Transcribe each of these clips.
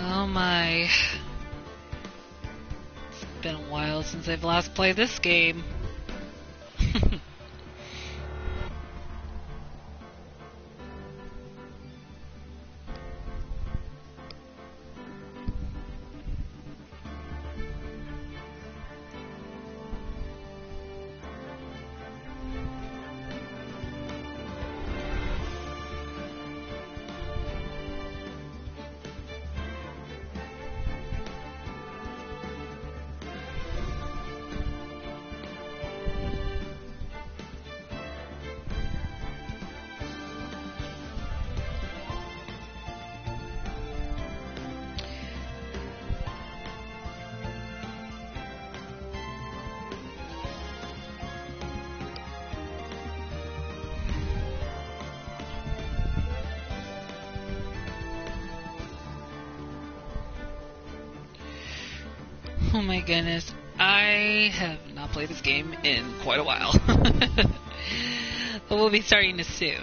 Oh my. It's been a while since I've last played this game. Oh my goodness, I have not played this game in quite a while. But we'll be starting this soon.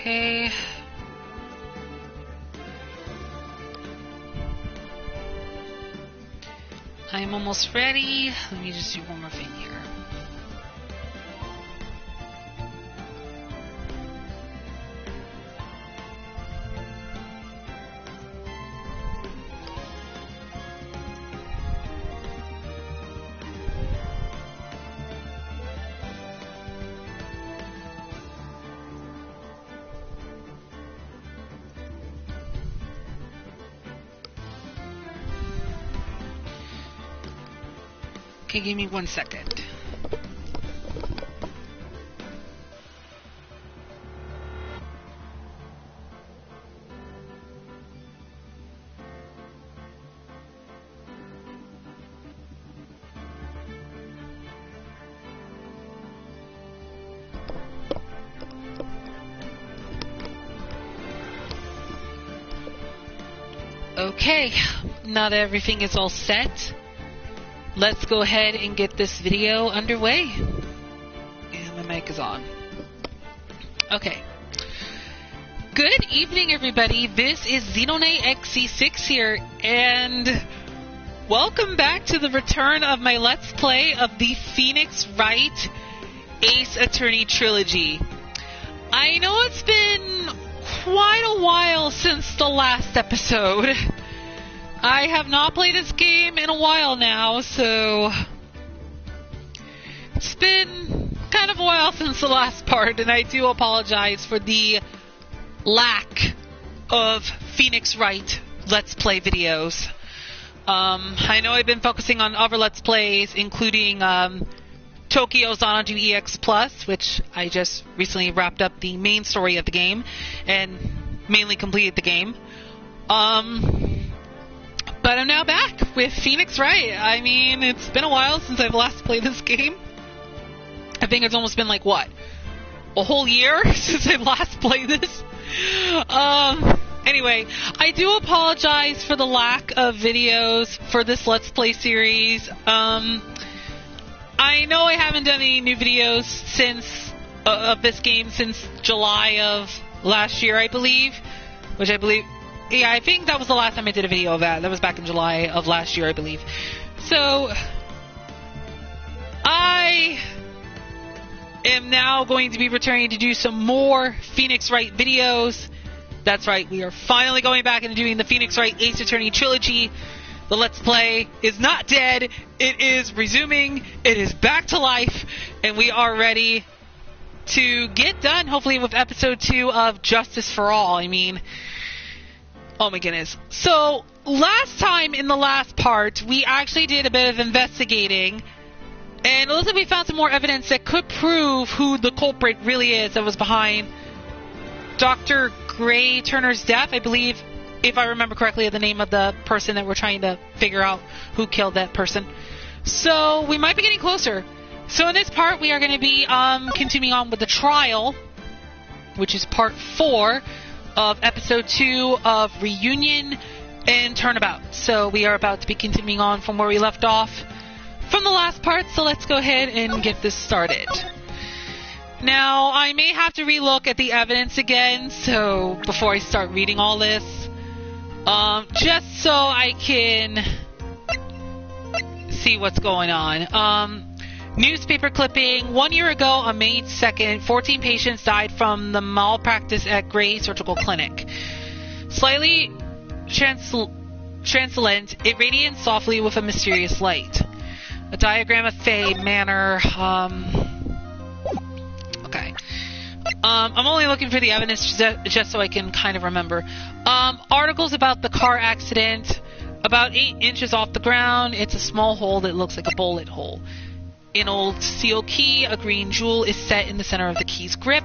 Okay. I'm almost ready. Let me just do one more thing here. Okay, give me 1 second. Okay, now that everything is all set, let's go ahead and get this video underway. And my mic is on. Okay. Good evening, everybody. This is Xenonate XC6 here, and welcome back to the return of my Let's Play of the Phoenix Wright Ace Attorney Trilogy. I know it's been quite a while since the last episode. I have not played this game in a while now, so it's been kind of a while since the last part, and I do apologize for the lack of Phoenix Wright Let's Play videos. I know I've been focusing on other Let's Plays, including Tokyo Xanadu EX Plus, which I just recently wrapped up the main story of the game, and mainly completed the game. But I'm now back with Phoenix Wright. I mean, it's been a while since I've last played this game. I think it's almost been like, what? A whole year since I've last played this? Anyway, I do apologize for the lack of videos for this Let's Play series. I know I haven't done any new videos since of this game since July of last year, I believe. Yeah, I think that was the last time I did a video of that. That was back in July of last year, I believe. So, I am now going to be returning to do some more Phoenix Wright videos. That's right, we are finally going back and doing the Phoenix Wright Ace Attorney Trilogy. The Let's Play is not dead. It is resuming. It is back to life. And we are ready to get done, hopefully, with episode 2 of Justice for All. I mean, oh my goodness. So, last time in the last part, we actually did a bit of investigating. And it looks like we found some more evidence that could prove who the culprit really is that was behind Dr. Gray Turner's death, I believe. If I remember correctly, the name of the person that we're trying to figure out who killed that person. So, we might be getting closer. So, in this part, we are going to be continuing on with the trial, which is part 4 of episode 2 of Reunion and Turnabout. So, we are about to be continuing on from where we left off from the last part, so let's go ahead and get this started. Now, I may have to relook at the evidence again, so before I start reading all this. Just so I can see what's going on. Newspaper clipping. 1 year ago, on May 2nd, 14 patients died from the malpractice at Gray Surgical Clinic. Slightly translucent, it radiates softly with a mysterious light. A diagram of Faye Manor. Okay. I'm only looking for the evidence just so I can kind of remember. Articles about the car accident. About 8 inches off the ground, it's a small hole that looks like a bullet hole. An old steel key, a green jewel, is set in the center of the key's grip.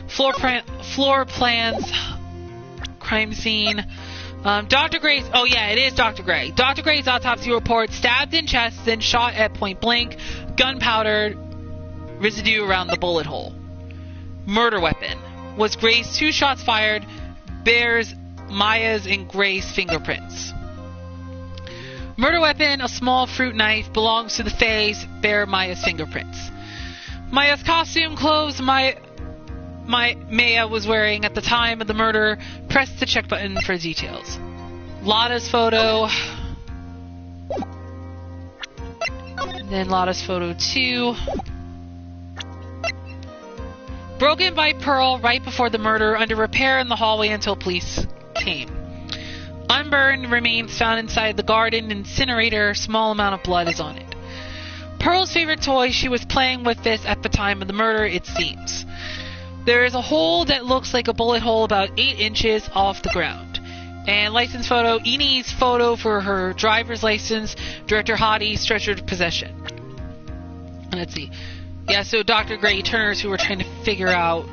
Floor plans. Crime scene. Dr. Gray's... Oh, yeah, it is Dr. Gray. Dr. Gray's autopsy report. Stabbed in chest, then shot at point blank. Gunpowder residue around the bullet hole. Murder weapon. Was Gray's 2 shots fired? Bears Maya's and Gray's fingerprints. Murder weapon, a small fruit knife, belongs to the Fays, bear Maya's fingerprints. Maya's costume, clothes Maya was wearing at the time of the murder. Press the check button for details. Lotta's photo. And then Lotta's photo 2. Broken by Pearl right before the murder, under repair in the hallway until police came. Unburned remains found inside the garden incinerator. Small amount of blood is on it. Pearl's favorite toy. She was playing with this at the time of the murder, it seems. There is a hole that looks like a bullet hole about 8 inches off the ground. And license photo. Enid's photo for her driver's license. Director Hottie, stretchered possession. Let's see. Yeah, so Dr. Gray Turner's who we're trying to figure out.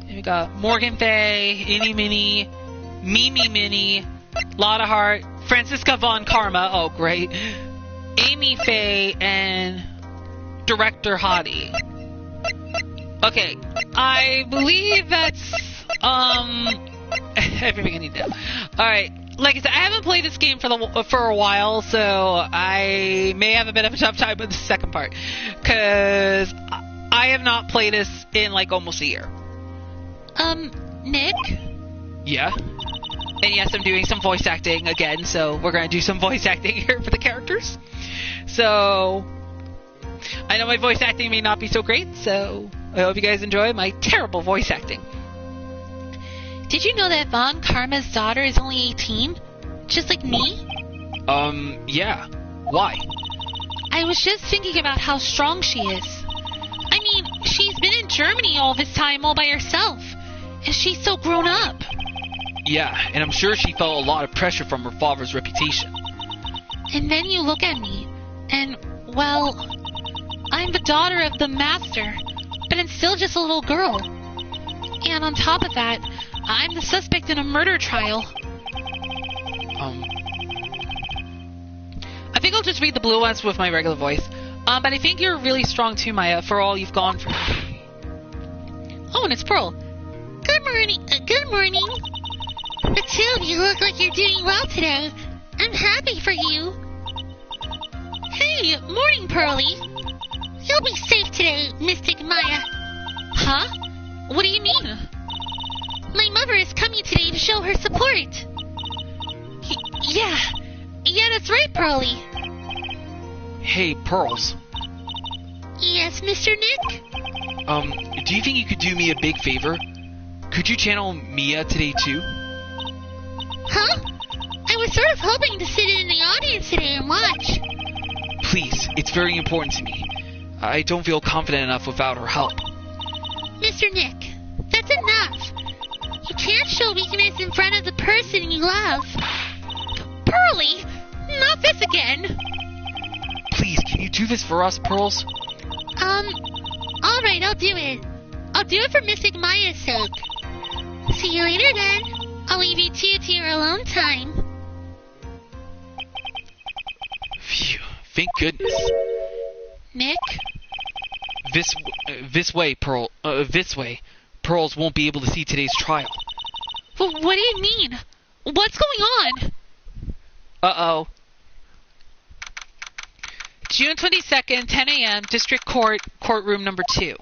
We got Morgan Faye, Innie Minnie, Mimi Minnie, Lotta Hart, Francisca Von Karma, oh great, Amy Faye, and Director Hottie. Okay, I believe that's everything I need to know. Alright, like I said, I haven't played this game for a while, so I may have a bit of a tough time with the second part, because I have not played this in like almost a year. Nick? Yeah? And yes, I'm doing some voice acting again, so we're going to do some voice acting here for the characters. So, I know my voice acting may not be so great, so I hope you guys enjoy my terrible voice acting. Did you know that Von Karma's daughter is only 18? Just like me? Yeah. Why? I was just thinking about how strong she is. I mean, she's been in Germany all this time all by herself. And she's so grown up. Yeah, and I'm sure she felt a lot of pressure from her father's reputation. And then you look at me, and, well, I'm the daughter of the master, but I'm still just a little girl. And on top of that, I'm the suspect in a murder trial. I think I'll just read the blue ones with my regular voice. But I think you're really strong too, Maya, for all you've gone through. Oh, and it's Pearl. Good morning. Good morning. The two of you look like you're doing well today. I'm happy for you. Hey, morning, Pearly. You'll be safe today, Mystic Maya. Huh? What do you mean? My mother is coming today to show her support. Yeah, that's right, Pearly. Hey, Pearls. Yes, Mr. Nick? Do you think you could do me a big favor? Could you channel Mia today, too? Huh? I was sort of hoping to sit in the audience today and watch. Please, it's very important to me. I don't feel confident enough without her help. Mr. Nick, that's enough. You can't show weakness in front of the person you love. Pearly, not this again. Please, can you do this for us, Pearls? Alright, I'll do it. I'll do it for Mystic Maya's sake. See you later then. I'll leave you two to your alone time. Phew, thank goodness. Nick? This way, Pearl. This way. Pearls won't be able to see today's trial. What do you mean? What's going on? Uh-oh. June 22nd, 10 a.m., District Court, Courtroom number 2.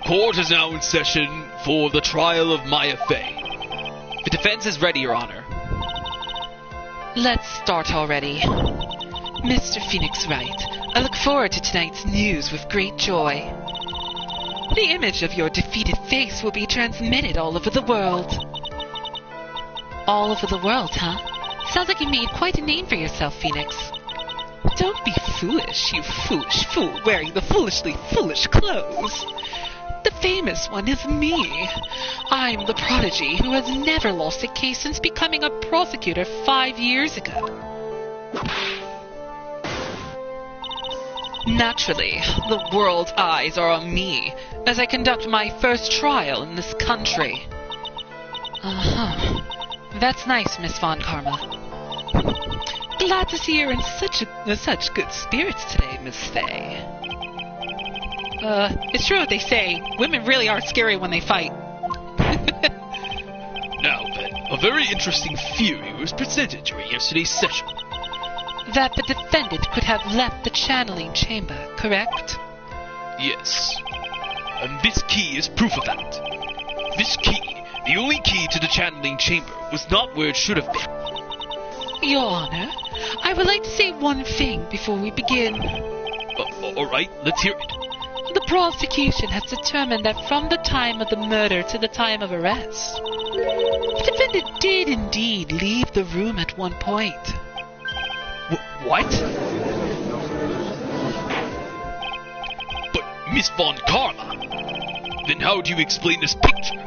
Court is now in session for the trial of Maya Faye. The defense is ready, Your Honor. Let's start already. Mr. Phoenix Wright, I look forward to tonight's news with great joy. The image of your defeated face will be transmitted all over the world. All over the world, huh? Sounds like you made quite a name for yourself, Phoenix. Don't be foolish, you foolish fool wearing the foolishly foolish clothes. The famous one is me. I'm the prodigy who has never lost a case since becoming a prosecutor 5 years ago. Naturally, the world's eyes are on me as I conduct my first trial in this country. Uh-huh. That's nice, Miss Von Karma. Glad to see you're in such good spirits today, Miss Faye. It's true what they say. Women really are scary when they fight. Now then, a very interesting theory was presented during yesterday's session. That the defendant could have left the channeling chamber, correct? Yes. And this key is proof of that. This key, the only key to the channeling chamber, was not where it should have been. Your Honor, I would like to say one thing before we begin. Alright, let's hear it. The prosecution has determined that from the time of the murder to the time of arrest, the defendant did indeed leave the room at one point. What? But, Miss Von Karma, then how do you explain this picture?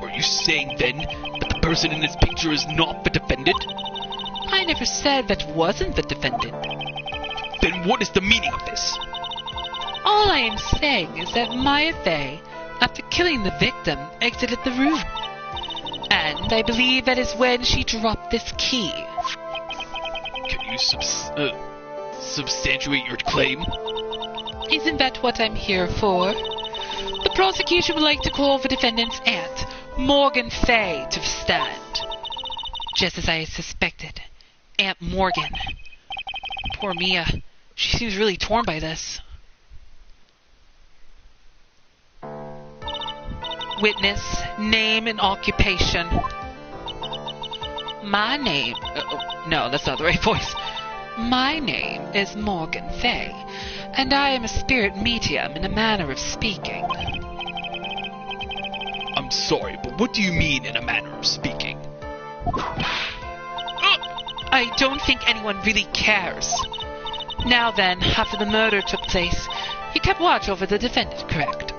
Are you saying, then, that the person in this picture is not the defendant? I never said that wasn't the defendant. Then what is the meaning of this? All I am saying is that Maya Faye, after killing the victim, exited the room. And I believe that is when she dropped this key. Can you substantiate your claim? Isn't that what I'm here for? The prosecution would like to call the defendant's aunt, Morgan Faye, to the stand. Just as I suspected. Aunt Morgan. Poor Mia. She seems really torn by this. Witness, name and occupation. My name... no, that's not the right voice. My name is Morgan Faye, and I am a spirit medium in a manner of speaking. I'm sorry, but what do you mean in a manner of speaking? I don't think anyone really cares. Now then, after the murder took place, you kept watch over the defendant, correct?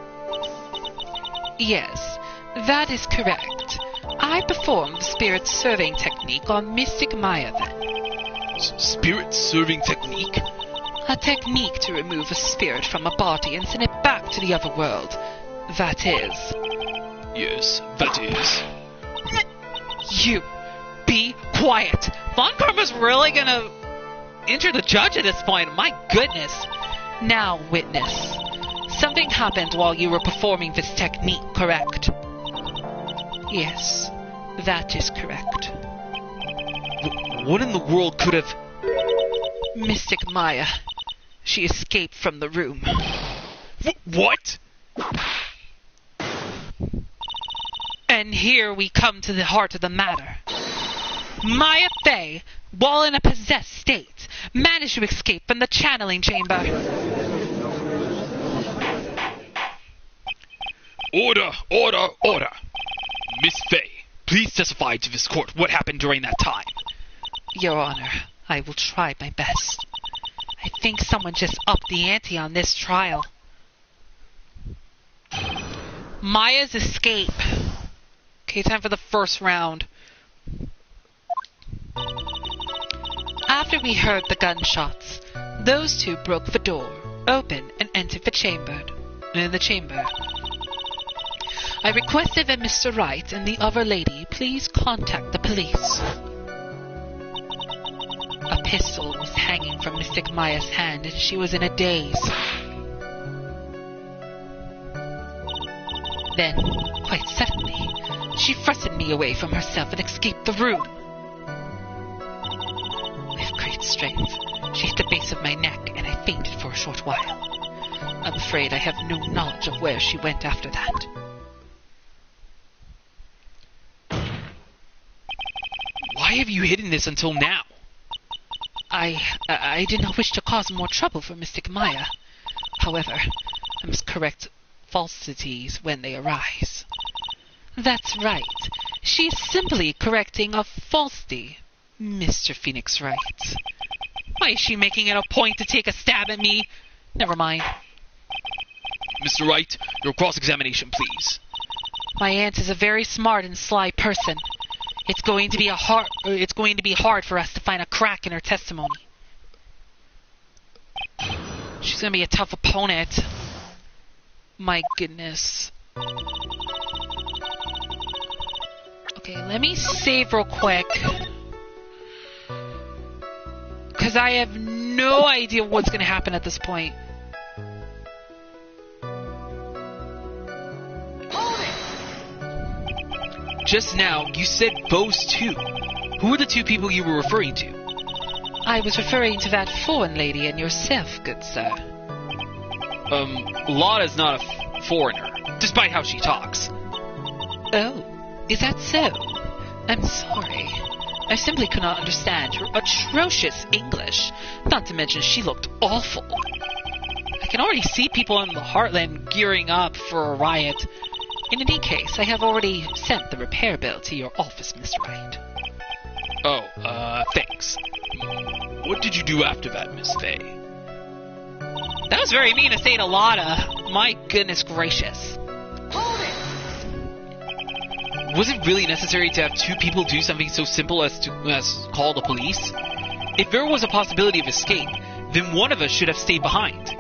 Yes, that is correct. I performed the spirit serving technique on Mystic Maya then. Spirit serving technique? A technique to remove a spirit from a body and send it back to the other world. That is. Yes, that is. You, be quiet. Von Karma's really gonna enter the judge at this point. My goodness. Now, witness. Something happened while you were performing this technique, correct? Yes, that is correct. What in the world could have... Mystic Maya. She escaped from the room. What? And here we come to the heart of the matter. Maya Faye, while in a possessed state, managed to escape from the channeling chamber. Order, order, order. Miss Faye, please testify to this court what happened during that time. Your Honor, I will try my best. I think someone just upped the ante on this trial. Maya's escape. Okay, time for the first round. After we heard the gunshots, those two broke the door, opened, and entered the chamber. I requested that Mr. Wright and the other lady please contact the police. A pistol was hanging from Mystic Maya's hand and she was in a daze. Then, quite suddenly, she thrusted me away from herself and escaped the room. With great strength, she hit the base of my neck and I fainted for a short while. I'm afraid I have no knowledge of where she went after that. Why have you hidden this until now? I did not wish to cause more trouble for Mystic Maya. However, I must correct falsities when they arise. That's right. She is simply correcting a falsity, Mr. Phoenix Wright. Why is she making it a point to take a stab at me? Never mind. Mr. Wright, your cross-examination, please. My aunt is a very smart and sly person. It's going to be hard for us to find a crack in her testimony. She's going to be a tough opponent. My goodness. Okay, let me save real quick. Because I have no idea what's going to happen at this point. Just now, you said those two. Who are the two people you were referring to? I was referring to that foreign lady and yourself, good sir. Lotta's not a foreigner, despite how she talks. Oh, is that so? I'm sorry. I simply could not understand her atrocious English, not to mention she looked awful. I can already see people in the Heartland gearing up for a riot. In any case, I have already sent the repair bill to your office, Mr. Wright. Oh, thanks. What did you do after that, Miss Faye? That was very mean to say to Lotta. My goodness gracious. Was it really necessary to have two people do something so simple as call the police? If there was a possibility of escape, then one of us should have stayed behind.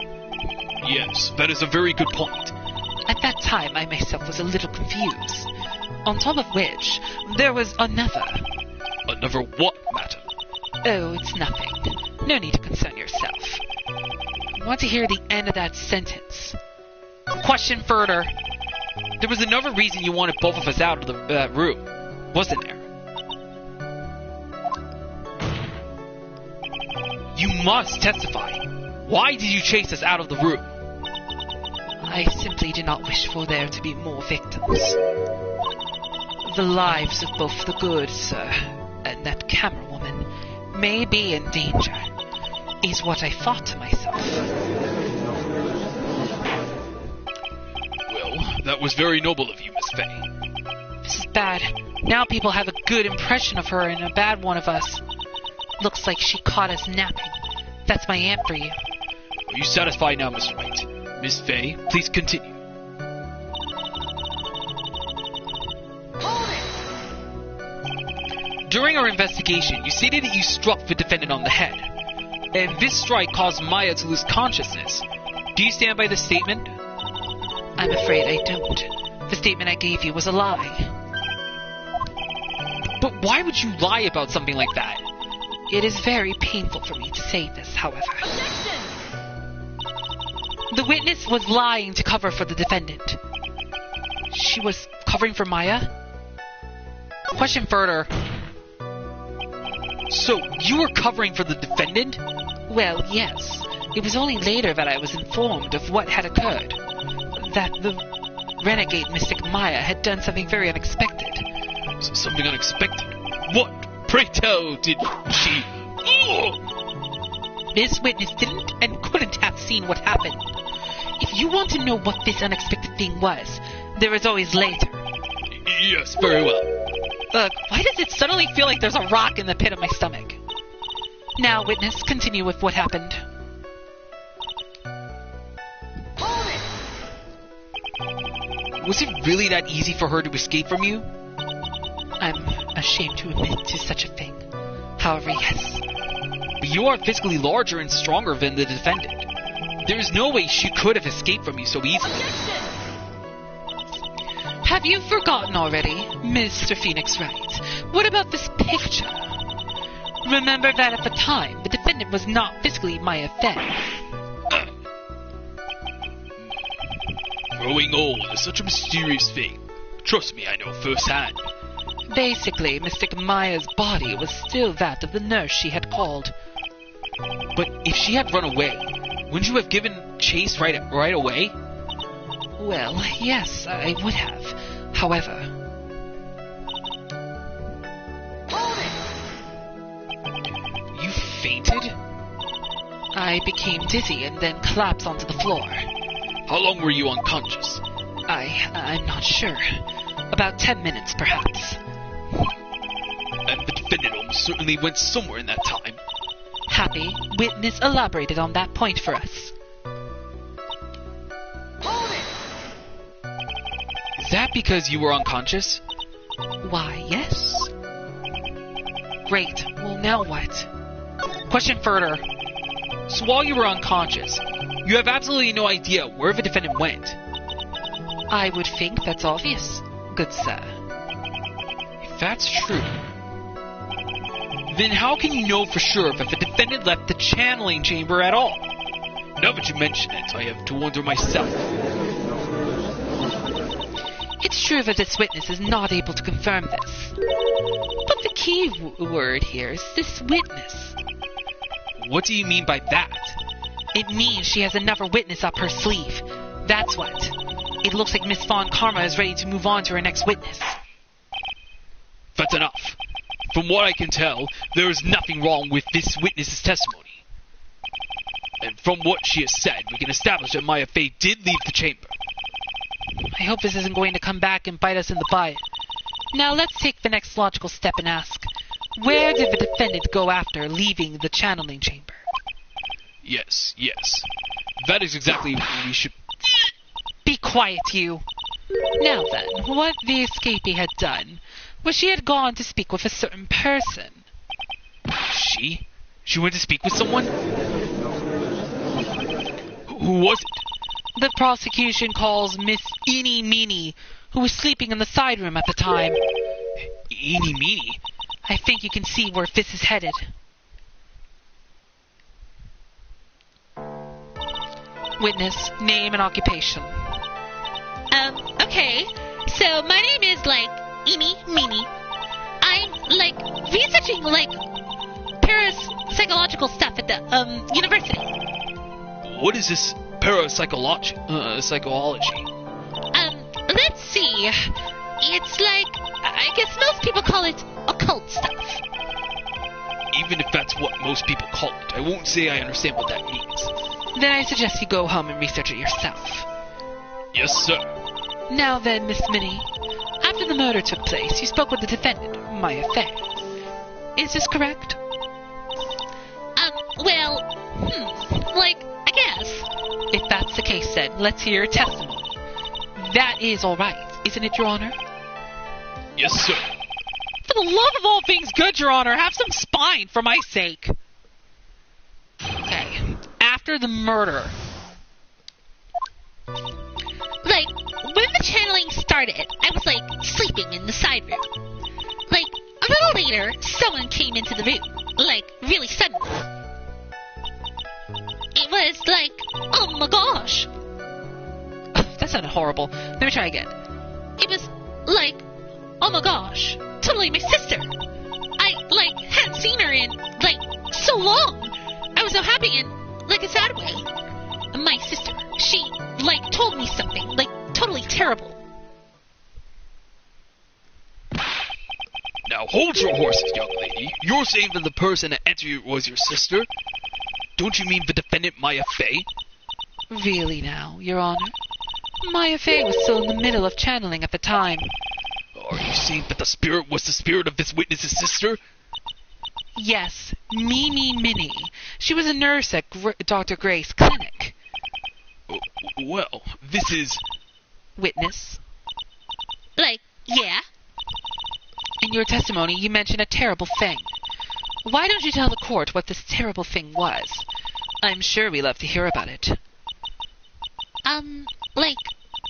Yes, that is a very good point. At that time, I myself was a little confused. On top of which, there was another. Another what, madam? Oh, it's nothing. No need to concern yourself. I want to hear the end of that sentence. Question further. There was another reason you wanted both of us out of the room, wasn't there? You must testify. Why did you chase us out of the room? I simply did not wish for there to be more victims. The lives of both the good sir and that camera woman may be in danger, is what I thought to myself. Well, that was very noble of you, Miss Faye. This is bad. Now people have a good impression of her and a bad one of us. Looks like she caught us napping. That's my aunt for you. Are you satisfied now, Mr. Wright? Miss Faye, please continue. During our investigation, you stated that you struck the defendant on the head, and this strike caused Maya to lose consciousness. Do you stand by this statement? I'm afraid I don't. The statement I gave you was a lie. But why would you lie about something like that? It is very painful for me to say this, however. The witness was lying to cover for the defendant. She was covering for Maya? Question further. So, you were covering for the defendant? Well, yes. It was only later that I was informed of what had occurred. That the renegade mystic Maya had done something very unexpected. Something unexpected? What? Pray tell, did she... This witness didn't and couldn't have seen what happened. If you want to know what this unexpected thing was, there is always later. Yes, very well. Ugh, why does it suddenly feel like there's a rock in the pit of my stomach? Now, witness, continue with what happened. Was it really that easy for her to escape from you? I'm ashamed to admit to such a thing. However, yes. But you are physically larger and stronger than the defendant. There is no way she could have escaped from you so easily. Have you forgotten already, Mr. Phoenix Wright? What about this picture? Remember that at the time, the defendant was not physically Maya Faye. Growing old is such a mysterious thing. Trust me, I know firsthand. Basically, Mystic Maya's body was still that of the nurse she had called. But if she had run away, wouldn't you have given chase right away? Well, yes, I would have. However... You fainted? I became dizzy and then collapsed onto the floor. How long were you unconscious? I'm not sure. About 10 minutes, perhaps. And the defendant almost certainly went somewhere in that time. Happy, witness elaborated on that point for us. Is that because you were unconscious? Why, yes. Great. Well, now what? Question further. So while you were unconscious, you have absolutely no idea where the defendant went. I would think that's obvious, good sir. If that's true, then how can you know for sure if the defendant left the channeling chamber at all? Now that you mention it, I have to wonder myself. It's true that this witness is not able to confirm this. But the key word here is this witness. What do you mean by that? It means she has another witness up her sleeve. That's what. It looks like Miss Von Karma is ready to move on to her next witness. That's enough. From what I can tell, there is nothing wrong with this witness's testimony. And from what she has said, we can establish that Maya Faye did leave the chamber. I hope this isn't going to come back and bite us in the butt. Now let's take the next logical step and ask, where did the defendant go after leaving the channeling chamber? Yes. That is exactly what we should... Be quiet, you. Now then, what the escapee had done was she had gone to speak with a certain person. She? She went to speak with someone? Who was it? The prosecution calls Miss Eeny Meeny, who was sleeping in the side room at the time. Eeny Meeny? I think you can see where this is headed. Witness, name and occupation. Okay. So my name is, Eeny Meeny. I'm, researching, parapsychological stuff at the, university. What is this parapsychology? Psychology? Let's see. It's I guess most people call it occult stuff. Even if that's what most people call it, I won't say I understand what that means. Then I suggest you go home and research it yourself. Yes, sir. Now then, Miss Minnie, after the murder took place, you spoke with the defendant, Maya Faye. Is this correct? I guess. If that's the case, then, let's hear your testimony. That is all right, isn't it, Your Honor? Yes, sir. For the love of all things good, Your Honor, have some spine, for my sake. Okay, after the murder... When the channeling started, I was, sleeping in the side room. A little later, someone came into the room. Really suddenly. It was, Oh my gosh. That sounded horrible. Let me try again. It was like, oh my gosh, totally my sister. I, like, hadn't seen her in, like, so long. I was so happy in, like, a sad way. My sister, she, like, told me something, like, totally terrible. Now hold your horses, young lady. You're saying that the person that entered you was your sister? Don't you mean the defendant, Maya Faye? Really now, Your Honor? Maya Faye was still in the middle of channeling at the time. Are you saying that the spirit was the spirit of this witness's sister? Yes, Minnie. She was a nurse at Dr. Gray's clinic. Well, this is... Witness. Like, yeah. In your testimony, you mentioned a terrible thing. Why don't you tell the court what this terrible thing was? I'm sure we love to hear about it. Like,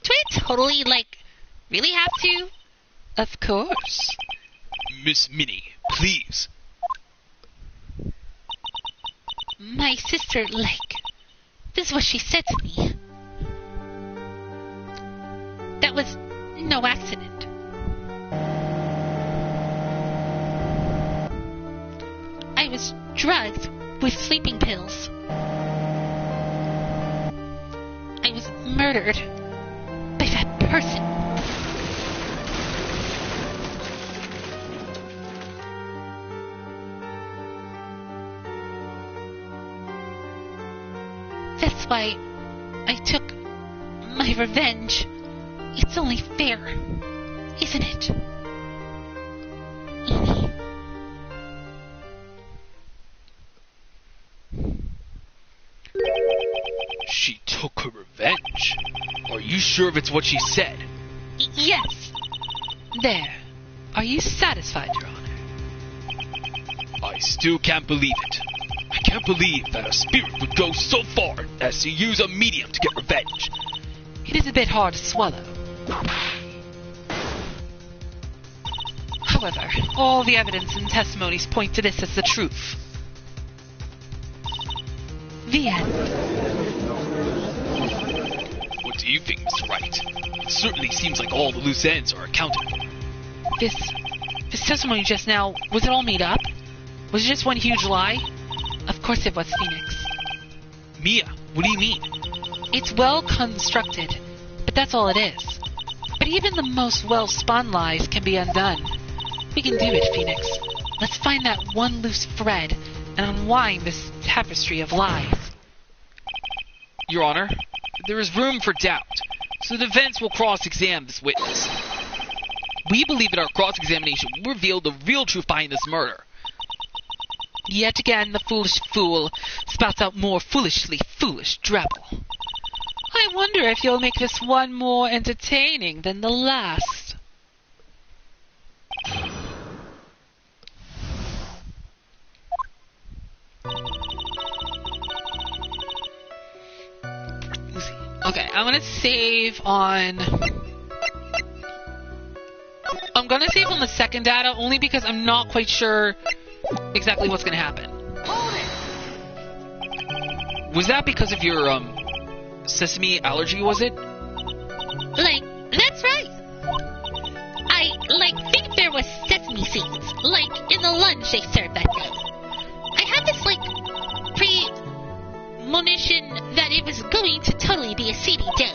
do I totally, like, really have to? Of course. Miss Minnie, please. My sister, like, this is what she said to me. That was no accident. I was drugged with sleeping pills. I was murdered by that person. That's why I took my revenge. It's only fair, isn't it? Edie. She took her revenge? Are you sure of it's what she said? Yes. There. Are you satisfied, Your Honor? I still can't believe it. I can't believe that a spirit would go so far as to use a medium to get revenge. It is a bit hard to swallow. However, all the evidence and testimonies point to this as the truth. The end. What do you think, Mr. Wright? It certainly seems like all the loose ends are accounted for. This testimony just now, was it all made up? Was it just one huge lie? Of course it was, Phoenix. Mia, what do you mean? It's well constructed, but that's all it is. But even the most well-spun lies can be undone. We can do it, Phoenix. Let's find that one loose thread and unwind this tapestry of lies. Your Honor, there is room for doubt, so the defense will cross-examine this witness. We believe that our cross-examination will reveal the real truth behind this murder. Yet again, the foolish fool spouts out more foolishly foolish drabble. I wonder if you'll make this one more entertaining than the last. Okay, I'm gonna save on... I'm gonna save on the second data only because I'm not quite sure exactly what's gonna happen. Was that because of your, sesame allergy, was it? Like, that's right. I, think there was sesame seeds, in the lunch they served that day. I had this, premonition that it was going to totally be a seedy day.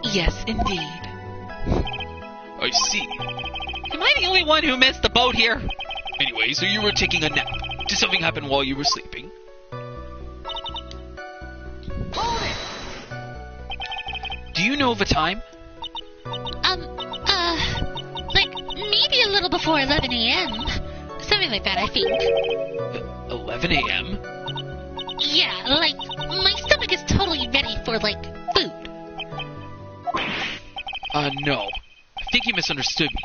Yes, indeed. I see. Am I the only one who missed the boat here? Anyway, so you were taking a nap. Did something happen while you were sleeping? Do you know the time? Maybe a little before 11 a.m. Something like that, I think. 11 a.m.? Yeah, my stomach is totally ready for, food. No. I think you misunderstood me.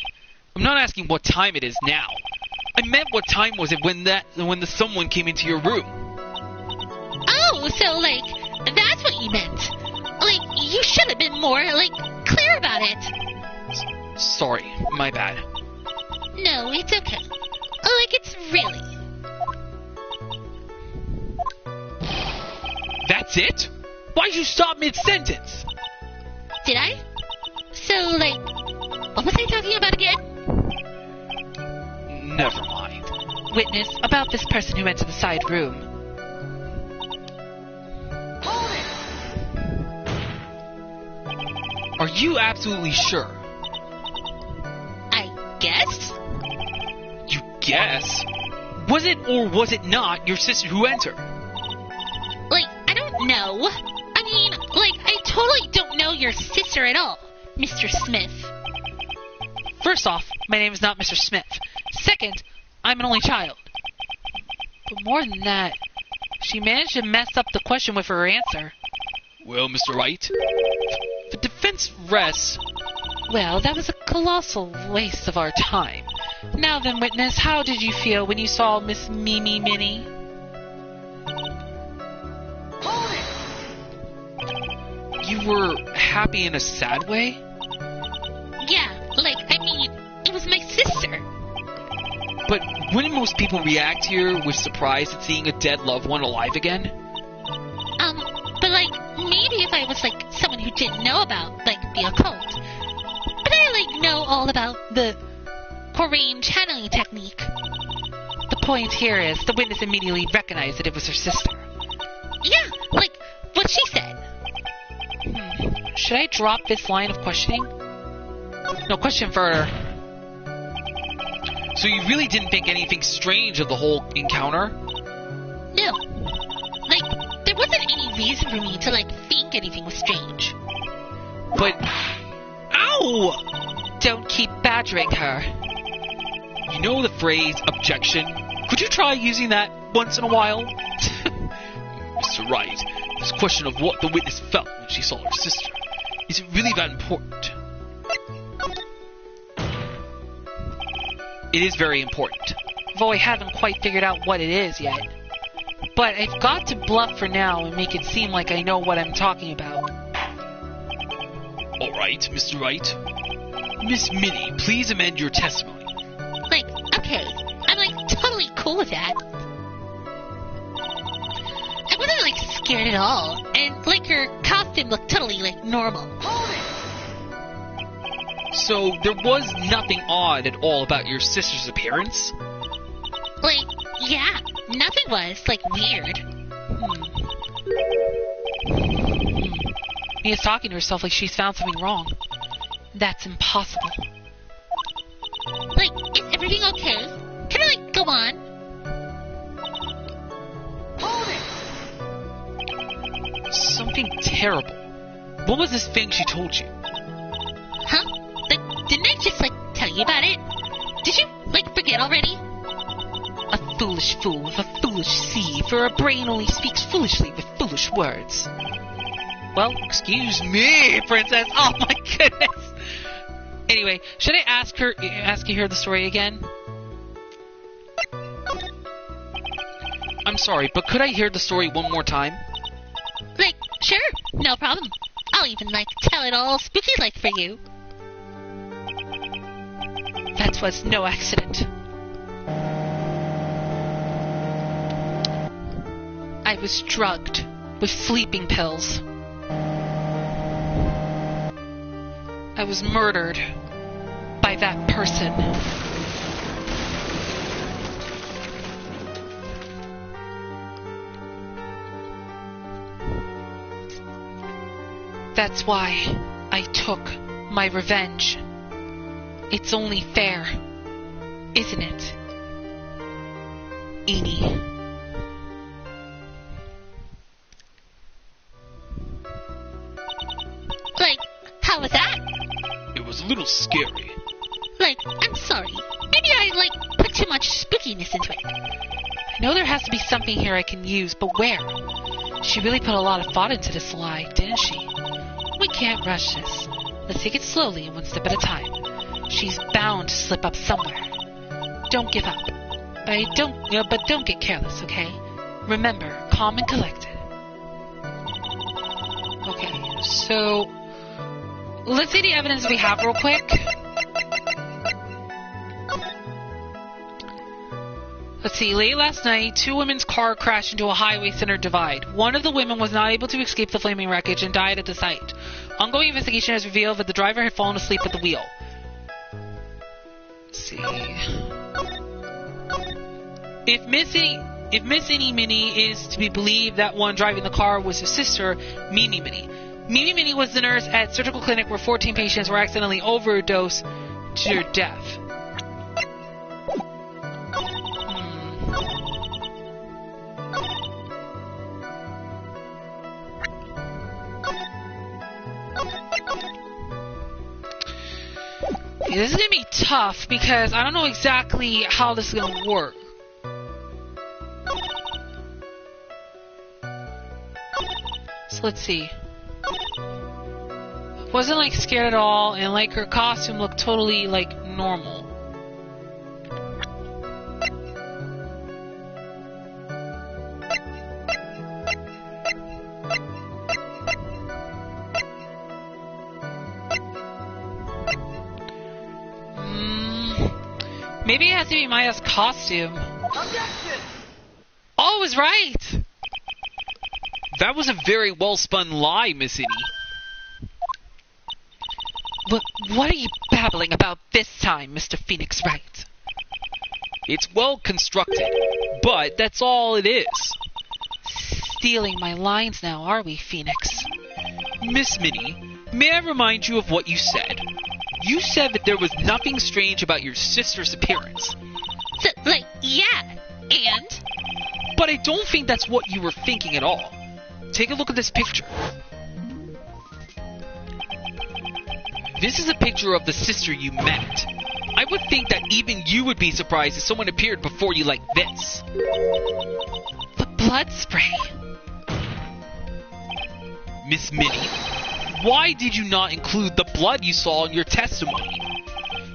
I'm not asking what time it is now. I meant what time was it when the someone came into your room. Oh, so, that's what you meant. You should have been more, clear about it. Sorry, my bad. No, it's okay. It's really... That's it? Why'd you stop mid-sentence? Did I? So, like, what was I talking about again? Never mind. Witness, about this person who entered the side room. Are you absolutely sure? I guess? You guess? Was it or was it not your sister who entered? Like, I don't know. I mean, like, I totally don't know your sister at all, Mr. Smith. First off, my name is not Mr. Smith. Second, I'm an only child. But more than that, she managed to mess up the question with her answer. Well, Mr. Wright, the defense rests. Well, that was a colossal waste of our time. Now then, witness, how did you feel when you saw Miss Mimi Minnie? You were happy in a sad way? Yeah, like, I mean, it was my sister. But wouldn't most people react here with surprise at seeing a dead loved one alive again? But like, maybe if I was like someone who didn't know about, like, the occult. But I, like, know all about the Korean channeling technique. The point here is the witness immediately recognized that it was her sister. Yeah, like, what she said. Should I drop this line of questioning? No, question further. So you really didn't think anything strange of the whole encounter? No. Like, there wasn't any reason for me to, like, think anything was strange. But... Ow! Don't keep badgering her. You know the phrase, objection? Could you try using that once in a while? Mr. Wright, this question of what the witness felt when she saw her sister, is it really that important? It is very important. Though I haven't quite figured out what it is yet. But I've got to bluff for now and make it seem like I know what I'm talking about. Alright, Mr. Wright. Miss Minnie, please amend your testimony. Like, okay, I'm, like, totally cool with that. I wasn't, like, scared at all. And, like, her costume looked totally, like, normal. So, there was nothing odd at all about your sister's appearance? Like, yeah, nothing was, like, weird. Mia's talking to herself like she's found something wrong. That's impossible. Like, is everything okay? Can I, like, go on? Something terrible. What was this thing she told you? Huh? Like, didn't I just, like, tell you about it? Did you, like, forget already? A foolish fool with a foolish sea, for a brain only speaks foolishly with foolish words. Well, excuse me, princess. Oh my goodness. Anyway, should I ask you here the story again? I'm sorry, but could I hear the story one more time? Like, sure, no problem. I'll even, like, tell it all spooky-like for you. That was no accident. I was drugged with sleeping pills. I was murdered by that person. That's why I took my revenge. It's only fair, isn't it, Eenie? Like, how was that? It was a little scary. Like, I'm sorry. Maybe I, like, put too much spookiness into it. I know there has to be something here I can use, but where? She really put a lot of thought into this lie, didn't she? We can't rush this. Let's take it slowly and one step at a time. She's bound to slip up somewhere. Don't give up. But don't get careless, okay? Remember, calm and collected. Okay, so let's see the evidence we have real quick. Let's see, late last night, 2 women's car crashed into a highway center divide. One of the women was not able to escape the flaming wreckage and died at the site. Ongoing investigation has revealed that the driver had fallen asleep at the wheel. Let's see. If Miss Innie Minnie is to be believed, that one driving the car was his sister, Meanie Minnie. Meanie Minnie was the nurse at surgical clinic where 14 patients were accidentally overdosed to their death. This is going to be tough because I don't know exactly how this is going to work. So let's see. Wasn't like scared at all, and like her costume looked totally like normal. Maybe it has to be Maya's costume. Objection! Oh, I was right! That was a very well-spun lie, Miss Innie. What are you babbling about this time, Mr. Phoenix Wright? It's well constructed, but that's all it is. Stealing my lines now, are we, Phoenix? Miss Minnie, may I remind you of what you said? You said that there was nothing strange about your sister's appearance. Yeah, and? But I don't think that's what you were thinking at all. Take a look at this picture. This is a picture of the sister you met. I would think that even you would be surprised if someone appeared before you like this. The blood spray. Miss Minnie, why did you not include the blood you saw in your testimony?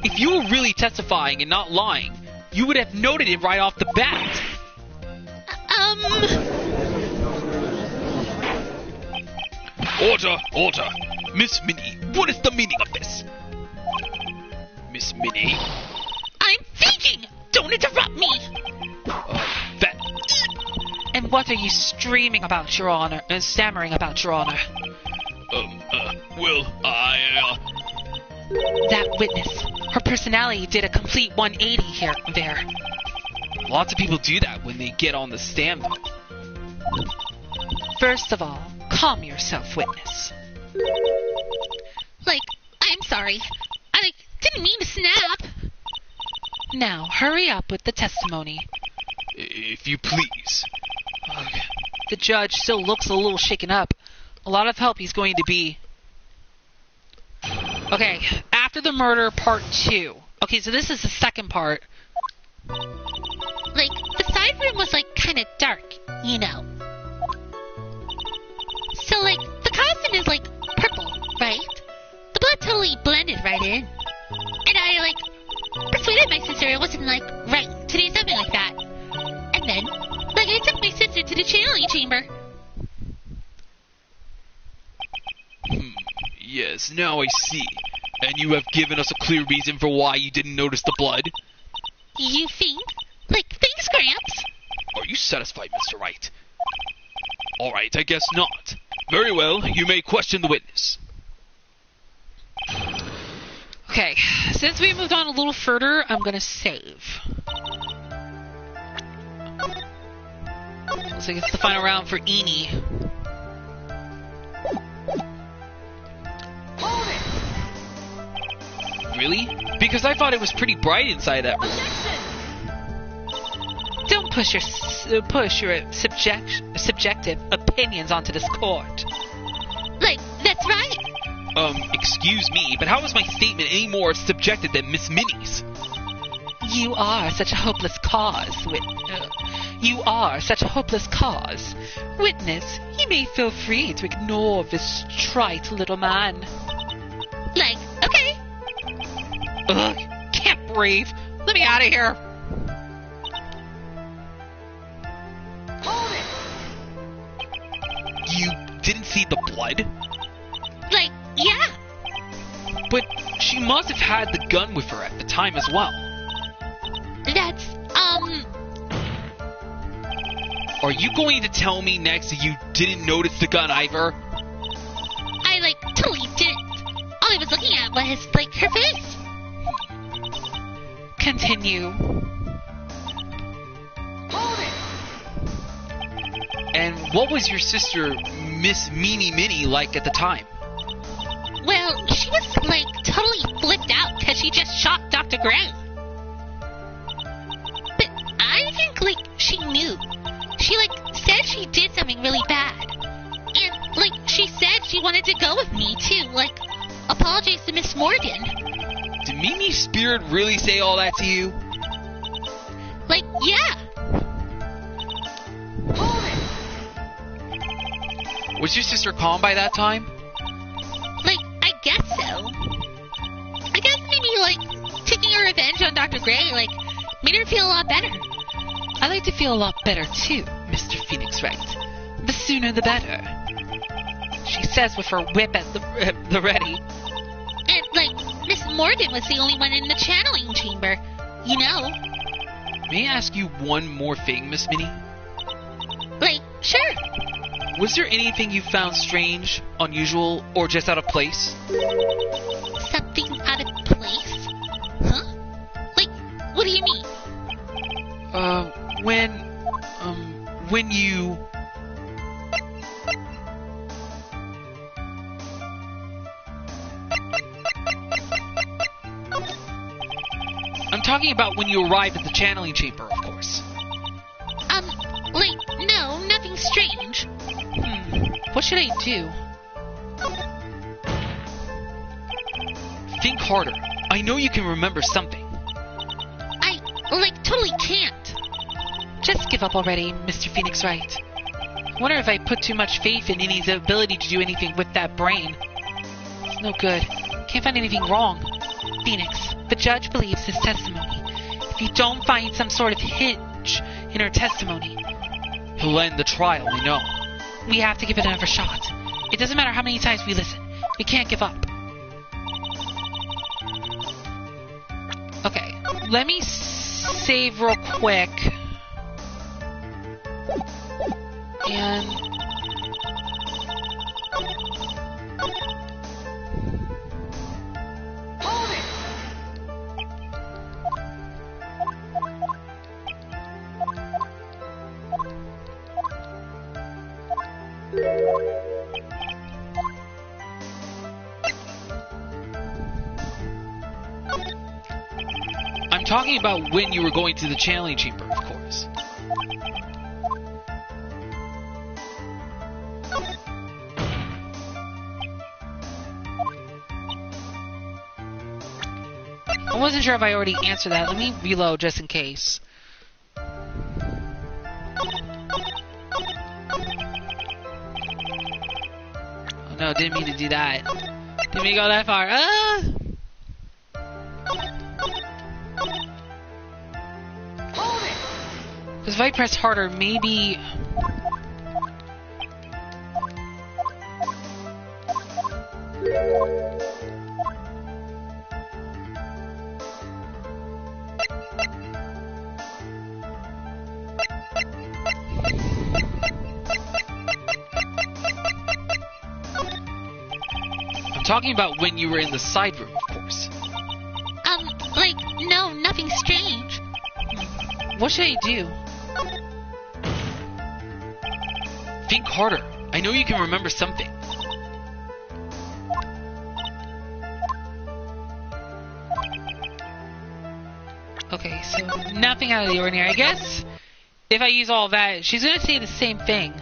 If you were really testifying and not lying, you would have noted it right off the bat. Order! Miss Minnie, what is the meaning of this? Miss Minnie? I'm thinking! Don't interrupt me! And what are you stammering about, Your Honor? That witness. Her personality did a complete 180 there. Lots of people do that when they get on the stand, though. First of all, calm yourself, witness. I'm sorry. I didn't mean to snap. Now, hurry up with the testimony. If you please. The judge still looks a little shaken up. A lot of help he's going to be. Okay, after the murder, part 2. Okay, so this is the second part. The side room was, kind of dark, you know. So, the costume is, purple, right? The blood totally blended right in. And I, persuaded my sister it wasn't, right to do something like that. And then, I took my sister to the channeling chamber. Yes, now I see. And you have given us a clear reason for why you didn't notice the blood? You think? Thanks, Gramps. Are you satisfied, Mr. Wright? Alright, I guess not. Very well, you may question the witness. Okay, since we moved on a little further, I'm gonna save. Looks like it's the final round for Innie. Really? Because I thought it was pretty bright inside that room. Don't push your subjective opinions onto this court. That's right. Excuse me, but how is my statement any more subjective than Miss Minnie's? You are such a hopeless cause, You are such a hopeless cause. Witness, you may feel free to ignore this trite little man. Okay. Ugh, can't breathe. Let me out of here. You didn't see the blood? Yeah. But she must have had the gun with her at the time as well. That's, Are you going to tell me next that you didn't notice the gun either? I, totally didn't. All I was looking at was, her face. Continue. And what was your sister, Miss Meanie Minnie, like at the time? Well, she was, totally flipped out because she just shot Dr. Gray. But I think, she knew. She, said she did something really bad. And, she said she wanted to go with me, too. Apologize to Miss Morgan. Did Mimi's spirit really say all that to you? Yeah. Was your sister calm by that time? I guess so. I guess maybe, taking her revenge on Dr. Gray, made her feel a lot better. I like to feel a lot better too, Mr. Phoenix Wright. The sooner the better. She says with her whip at the ready. And, Miss Morgan was the only one in the channeling chamber. You know. May I ask you one more thing, Miss Minnie? Sure. Was there anything you found strange, unusual, or just out of place? Something out of place? Huh? What do you mean? When you... I'm talking about when you arrived at the channeling chamber, of course. No, nothing strange. What should I do? Think harder. I know you can remember something. I, totally can't. Just give up already, Mr. Phoenix Wright. I wonder if I put too much faith in Innie's ability to do anything with that brain. It's no good. Can't find anything wrong. Phoenix, the judge believes his testimony. If you don't find some sort of hinge in her testimony, he'll end the trial, I know. We have to give it another shot. It doesn't matter how many times we listen. We can't give up. Okay, let me save real quick. And... I'm talking about when you were going to the channeling chamber, of course. I wasn't sure if I already answered that. Let me reload just in case. Oh no, didn't mean to do that. Didn't mean to go that far. Because if I press harder, maybe... I'm talking about when you were in the side room, of course. No, nothing strange. What should I do? Think harder. I know you can remember something. Okay, so nothing out of the ordinary. I guess if I use all that, she's gonna say the same thing.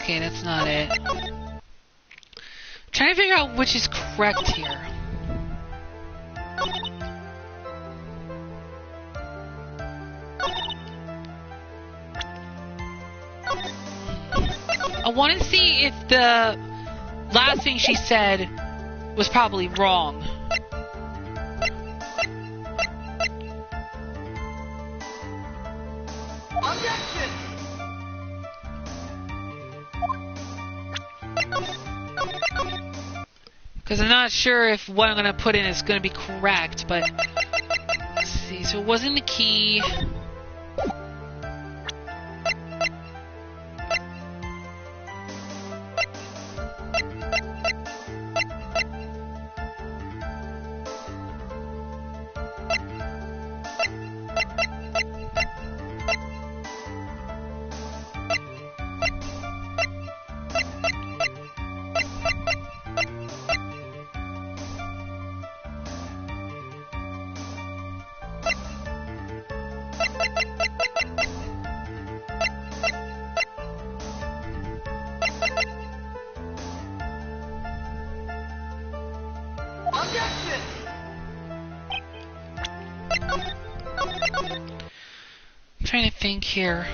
Okay, that's not it. Trying to figure out which is correct here. I want to see if the last thing she said was probably wrong. Because I'm not sure if what I'm going to put in is going to be correct, but let's see. So it wasn't the key. I'm trying to think here.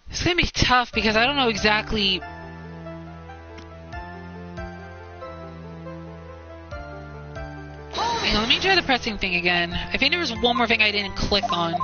It's gonna be tough because I don't know exactly. Hang on, let me try the pressing thing again. I think there was one more thing I didn't click on.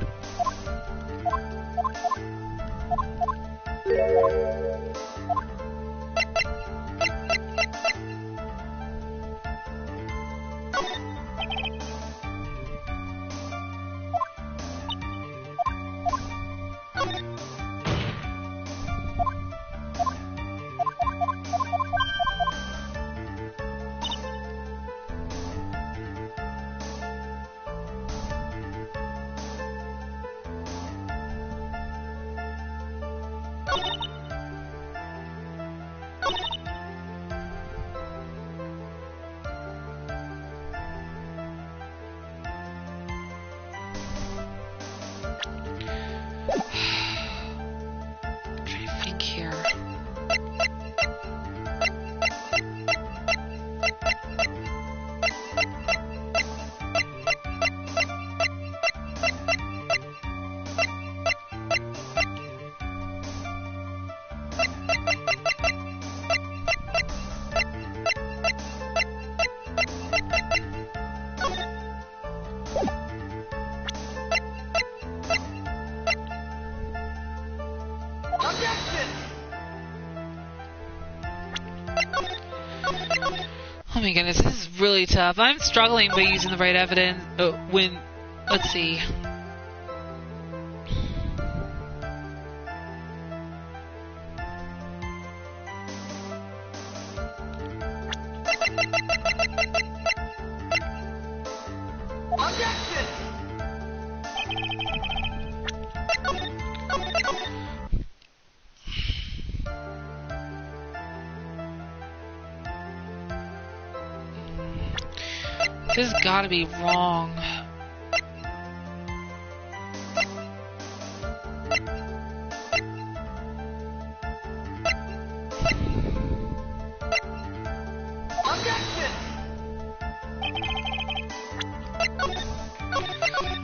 Oh my goodness, this is really tough. I'm struggling with using the right evidence let's see. This has got to be wrong.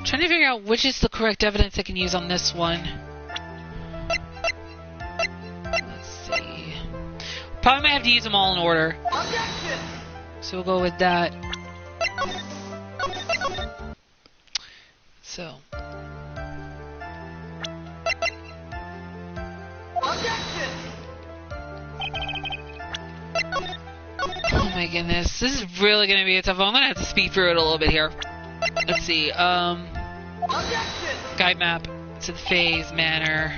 Trying to figure out which is the correct evidence I can use on this one. Let's see. Probably might have to use them all in order. So we'll go with that. So. Oh my goodness, this is really going to be a tough one. I'm going to have to speed through it a little bit here. Let's see, guide map to the Faye's manor.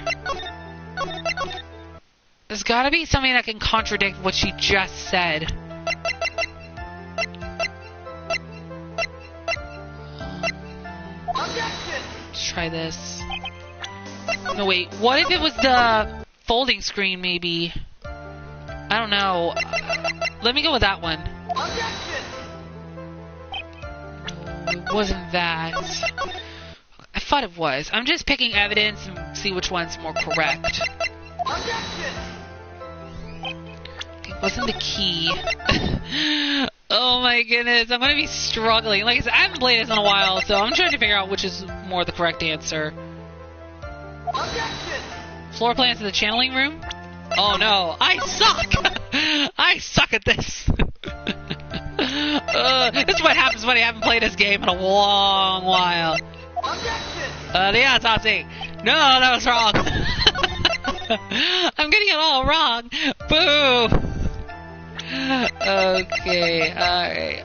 There's got to be something that can contradict what she just said. Let's try this. No, wait. What if it was the folding screen, maybe. I don't know. Let me go with that one. No, it wasn't that. I thought it was. I'm just picking evidence and see which one's more correct. It wasn't the key. Oh my goodness, I'm gonna be struggling. Like I said, I haven't played this in a while, so I'm trying to figure out which is more the correct answer. Floor plans in the channeling room? Oh no, I suck! I suck at this! This is what happens when I haven't played this game in a long while. The autopsy! No, that was wrong! I'm getting it all wrong! Boo! Okay, alright.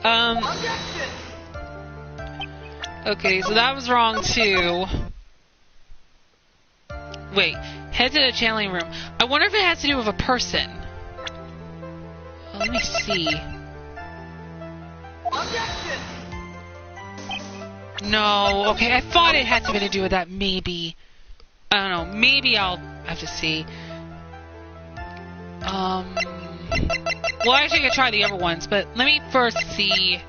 Okay, so that was wrong too. Wait, head to the channeling room. I wonder if it has to do with a person. Oh, let me see. No, okay, I thought it had something to do with that, maybe. I don't know, maybe I'll have to see. Well, actually, I could try the other ones, but let me first see.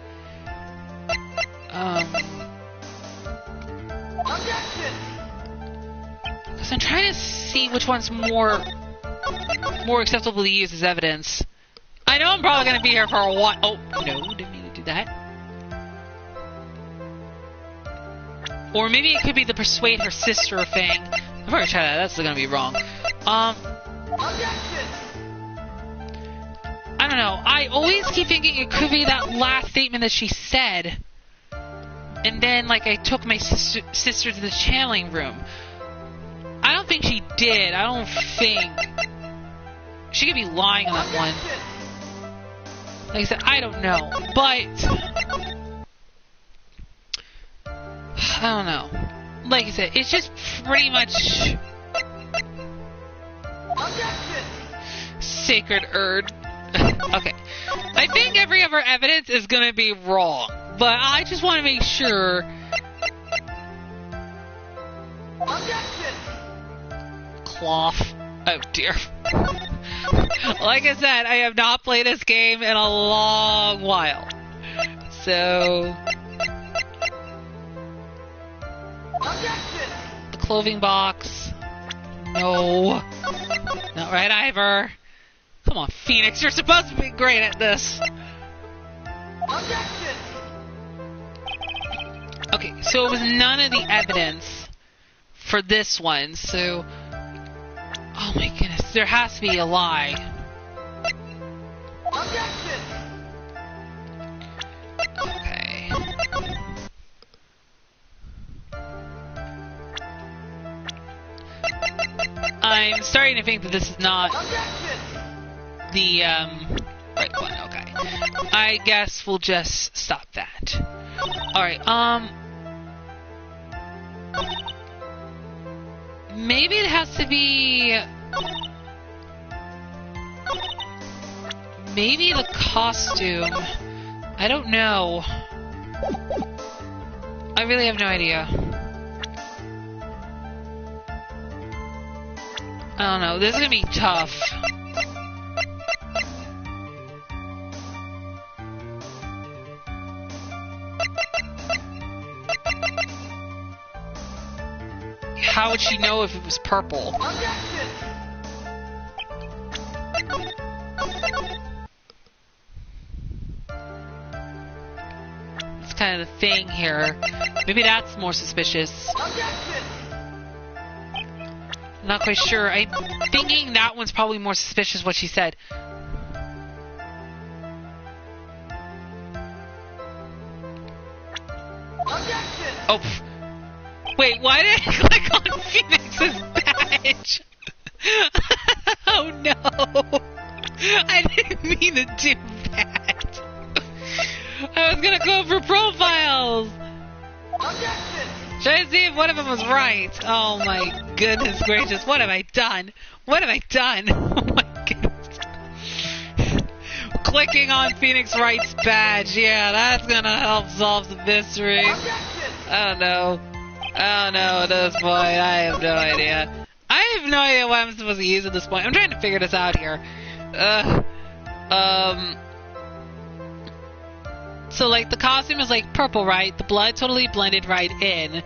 Because I'm trying to see which one's more acceptable to use as evidence. I know I'm probably going to be here for a while. Oh, no, didn't mean to do that. Or maybe it could be the persuade her sister thing. I've already tried that. That's going to be wrong. I don't know. I always keep thinking it could be that last statement that she said. And then, like, I took my sister to the channeling room. I don't think she did. I don't think. She could be lying on that one. Like I said, I don't know. But I don't know. Like I said, it's just pretty much Secret Urn. Okay. I think every other evidence is gonna be wrong, but I just want to make sure. Cloth. Oh dear. Like I said, I have not played this game in a long while. So the clothing box. No. Not right either. Come on, Phoenix, you're supposed to be great at this. Okay, so it was none of the evidence for this one, so oh my goodness, there has to be a lie. Okay. I'm starting to think that this is not the right one. Okay. I guess we'll just stop that. Alright, maybe it has to be. Maybe the costume. I don't know. I really have no idea. I don't know. This is gonna be tough. How would she know if it was purple? That's kind of the thing here. Maybe that's more suspicious. I'm not quite sure. I'm thinking that one's probably more suspicious, what she said. Oh, wait, why did I click on Phoenix's badge? Oh no! I didn't mean to do that. I was gonna go for profiles! Try to see if one of them was right. Oh my goodness gracious, what have I done? What have I done? Oh my goodness. Clicking on Phoenix Wright's badge, yeah, that's gonna help solve the mystery. I don't know. I don't know at this point. I have no idea. I have no idea what I'm supposed to use at this point. I'm trying to figure this out here. So, like, the costume is, like, purple, right? The blood totally blended right in.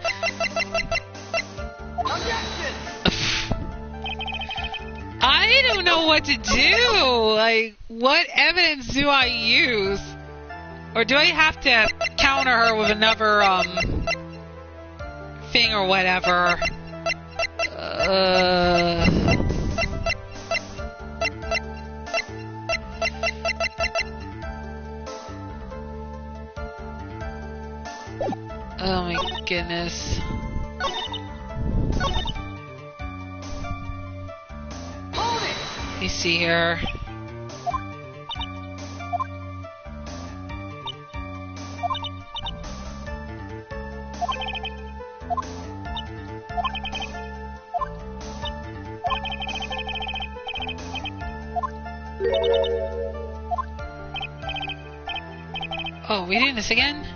I don't know what to do. Like, what evidence do I use? Or do I have to counter her with another, thing or whatever? Oh my goodness. Let me see here. Oh, we doing this again?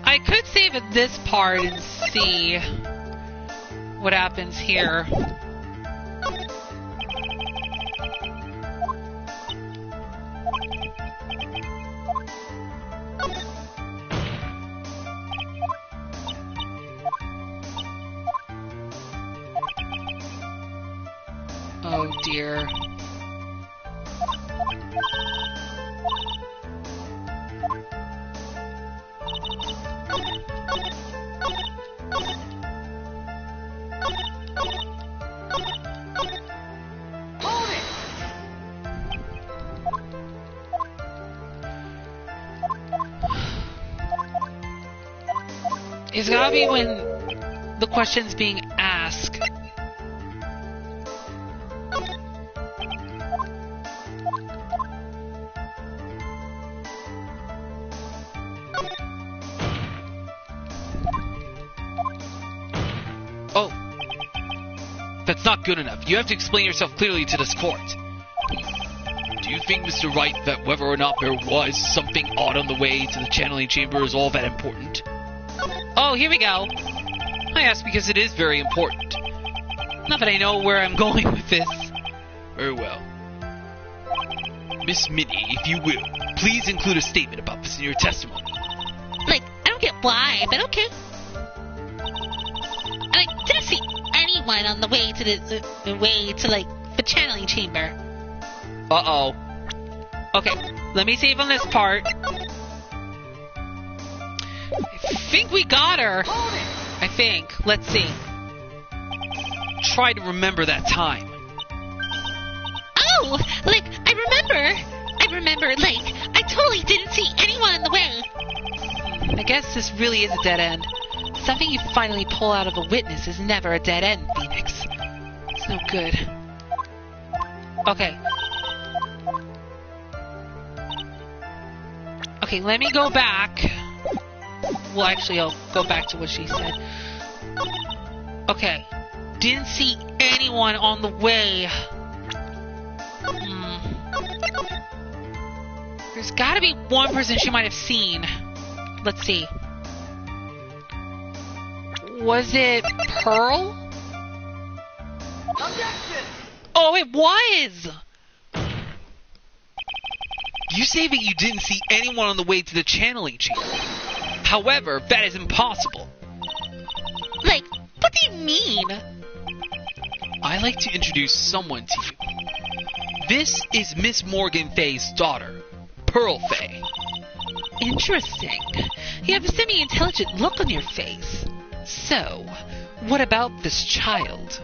I could save at this part and see what happens here. Oh dear. It's gotta be when the question's being asked. Oh. That's not good enough. You have to explain yourself clearly to this court. Do you think, Mr. Wright, that whether or not there was something odd on the way to the channeling chamber is all that important? Oh, here we go. I ask because it is very important. Not that I know where I'm going with this. Very well. Miss Minnie, if you will, please include a statement about this in your testimony. Like, I don't get why, but okay. I didn't see anyone on the way to the channeling chamber. Uh-oh. Okay, let me save on this part. I think we got her. I think. Let's see. Try to remember that time. Oh, like, I remember, like, I totally didn't see anyone in the way. I guess this really is a dead end. Something you finally pull out of a witness is never a dead end, Phoenix. It's no good. Okay. Okay, let me go back. Well, actually, I'll go back to what she said. Okay. Didn't see anyone on the way. There's gotta be one person she might have seen. Let's see. Was it Pearl? Objection! Oh, it was! You say that you didn't see anyone on the way to the channeling chamber. However, that is impossible. Like, what do you mean? I'd like to introduce someone to you. This is Miss Morgan Faye's daughter, Pearl Faye. Interesting. You have a semi-intelligent look on your face. So, what about this child?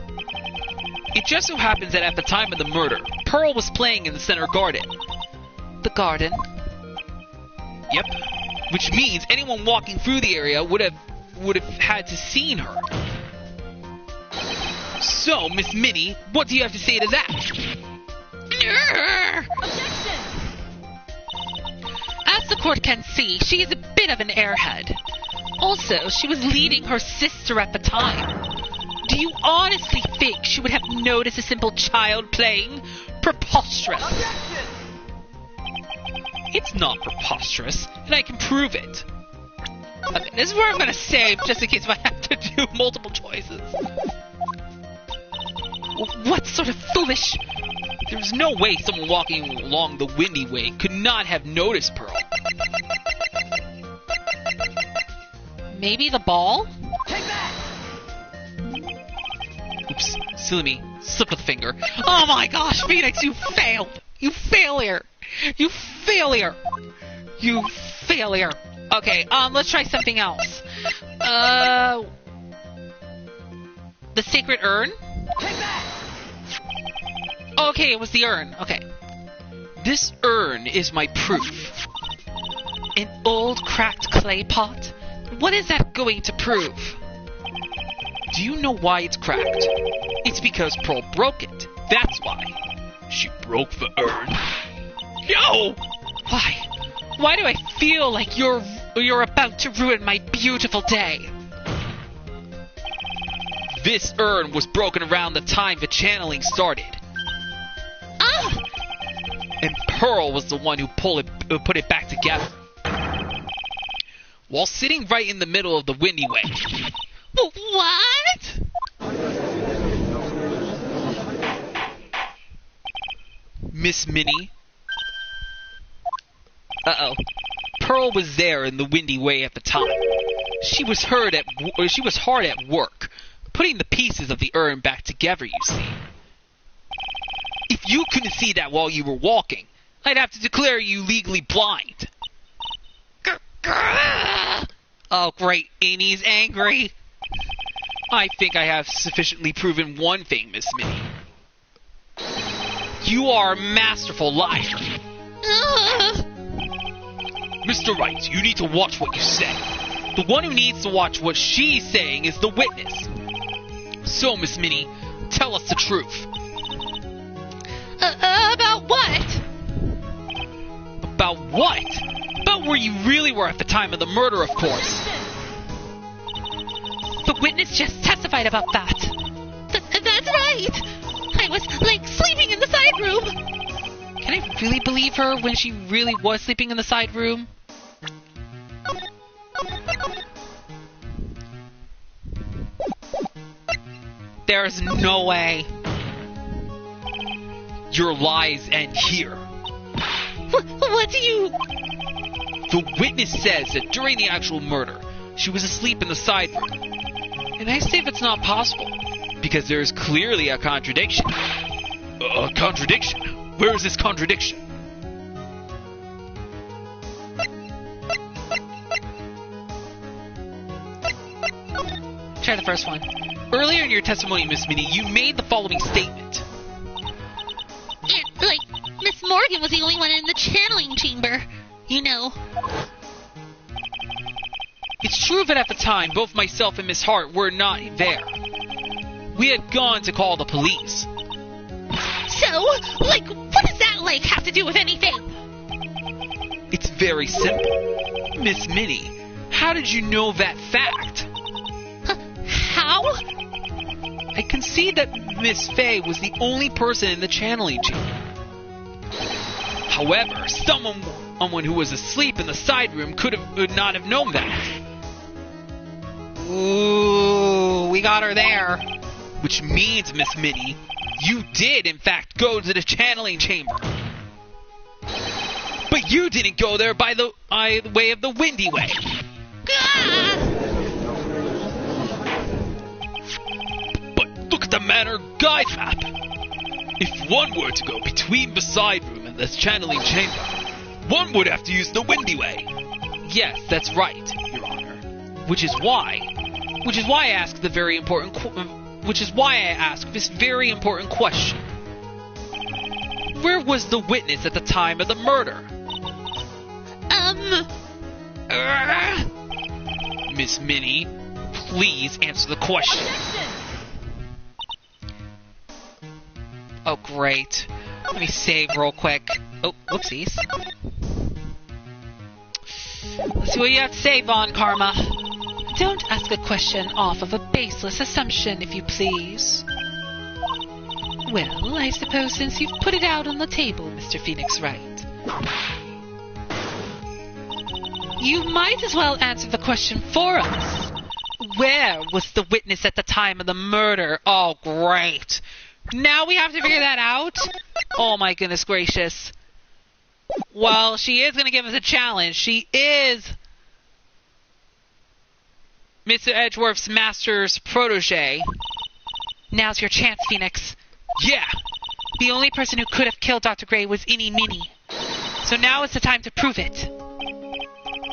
It just so happens that at the time of the murder, Pearl was playing in the center garden. The garden? Yep. Which means anyone walking through the area would have had to seen her. So, Miss Minnie, what do you have to say to that? Objection! As the court can see, she is a bit of an airhead. Also, she was leading her sister at the time. Do you honestly think she would have noticed a simple child playing? Preposterous. Objection! It's not preposterous, and I can prove it. Okay, this is where I'm gonna save, just in case if I have to do multiple choices. What sort of foolish... There's no way someone walking along the windy way could not have noticed Pearl. Maybe the ball? Oops, silly me. Slip with the finger. Oh my gosh, Phoenix, you failed! You failure! You failure! You failure! Okay, let's try something else. The Secret Urn? Okay, it was the urn. Okay. This urn is my proof. An old cracked clay pot? What is that going to prove? Do you know why it's cracked? It's because Pearl broke it. That's why. She broke the urn. No! Why? Why do I feel like you're about to ruin my beautiful day? This urn was broken around the time the channeling started. Oh! And Pearl was the one who put it back together. While sitting right in the middle of the windy way. What? Miss Minnie? Uh-oh. Pearl was there in the windy way at the time. She was hard at work, putting the pieces of the urn back together, you see. If you couldn't see that while you were walking, I'd have to declare you legally blind. Oh, great. Amy's angry. I think I have sufficiently proven one thing, Miss Minnie. You are a masterful liar. Mr. Wright, you need to watch what you say. The one who needs to watch what she's saying is the witness. So, Miss Minnie, tell us the truth. About what? About what? About where you really were at the time of the murder, of course. The witness just testified about that. That's right. I was, sleeping in the side room. Can I really believe her when she really was sleeping in the side room? There's no way. Your lies end here. What do you... The witness says that during the actual murder, she was asleep in the side room. And I say that's not possible, because there is clearly a contradiction. A contradiction? Where is this contradiction? Try the first one. Earlier in your testimony, Miss Minnie, you made the following statement. Miss Morgan was the only one in the channeling chamber. You know. It's true that at the time, both myself and Miss Hart were not there. We had gone to call the police. So, what does that, have to do with anything? It's very simple. Miss Minnie, how did you know that fact? How? I concede that Miss Faye was the only person in the channeling chamber. However, someone who was asleep in the side room could not have known that. Ooh, we got her there. Which means, Miss Minnie, you did in fact go to the channeling chamber. But you didn't go there by the way of the windy way. But look at the manner guide map. If one were to go between the side room and the channeling chamber, one would have to use the windy way. Yes, that's right, Your Honor. Which is why I ask this very important question. Where was the witness at the time of the murder? Miss Minnie, please answer the question. Oh, great. Let me save real quick. Oh, whoopsies. Let's see what you have to say, Von Karma. Don't ask a question off of a baseless assumption, if you please. Well, I suppose since you've put it out on the table, Mr. Phoenix Wright. You might as well answer the question for us. Where was the witness at the time of the murder? Oh, great. Now we have to figure that out? Oh, my goodness gracious. Well, she is going to give us a challenge. She is Mr. Edgeworth's master's protege. Now's your chance, Phoenix. Yeah. The only person who could have killed Dr. Gray was Innie Minnie. So now is the time to prove it.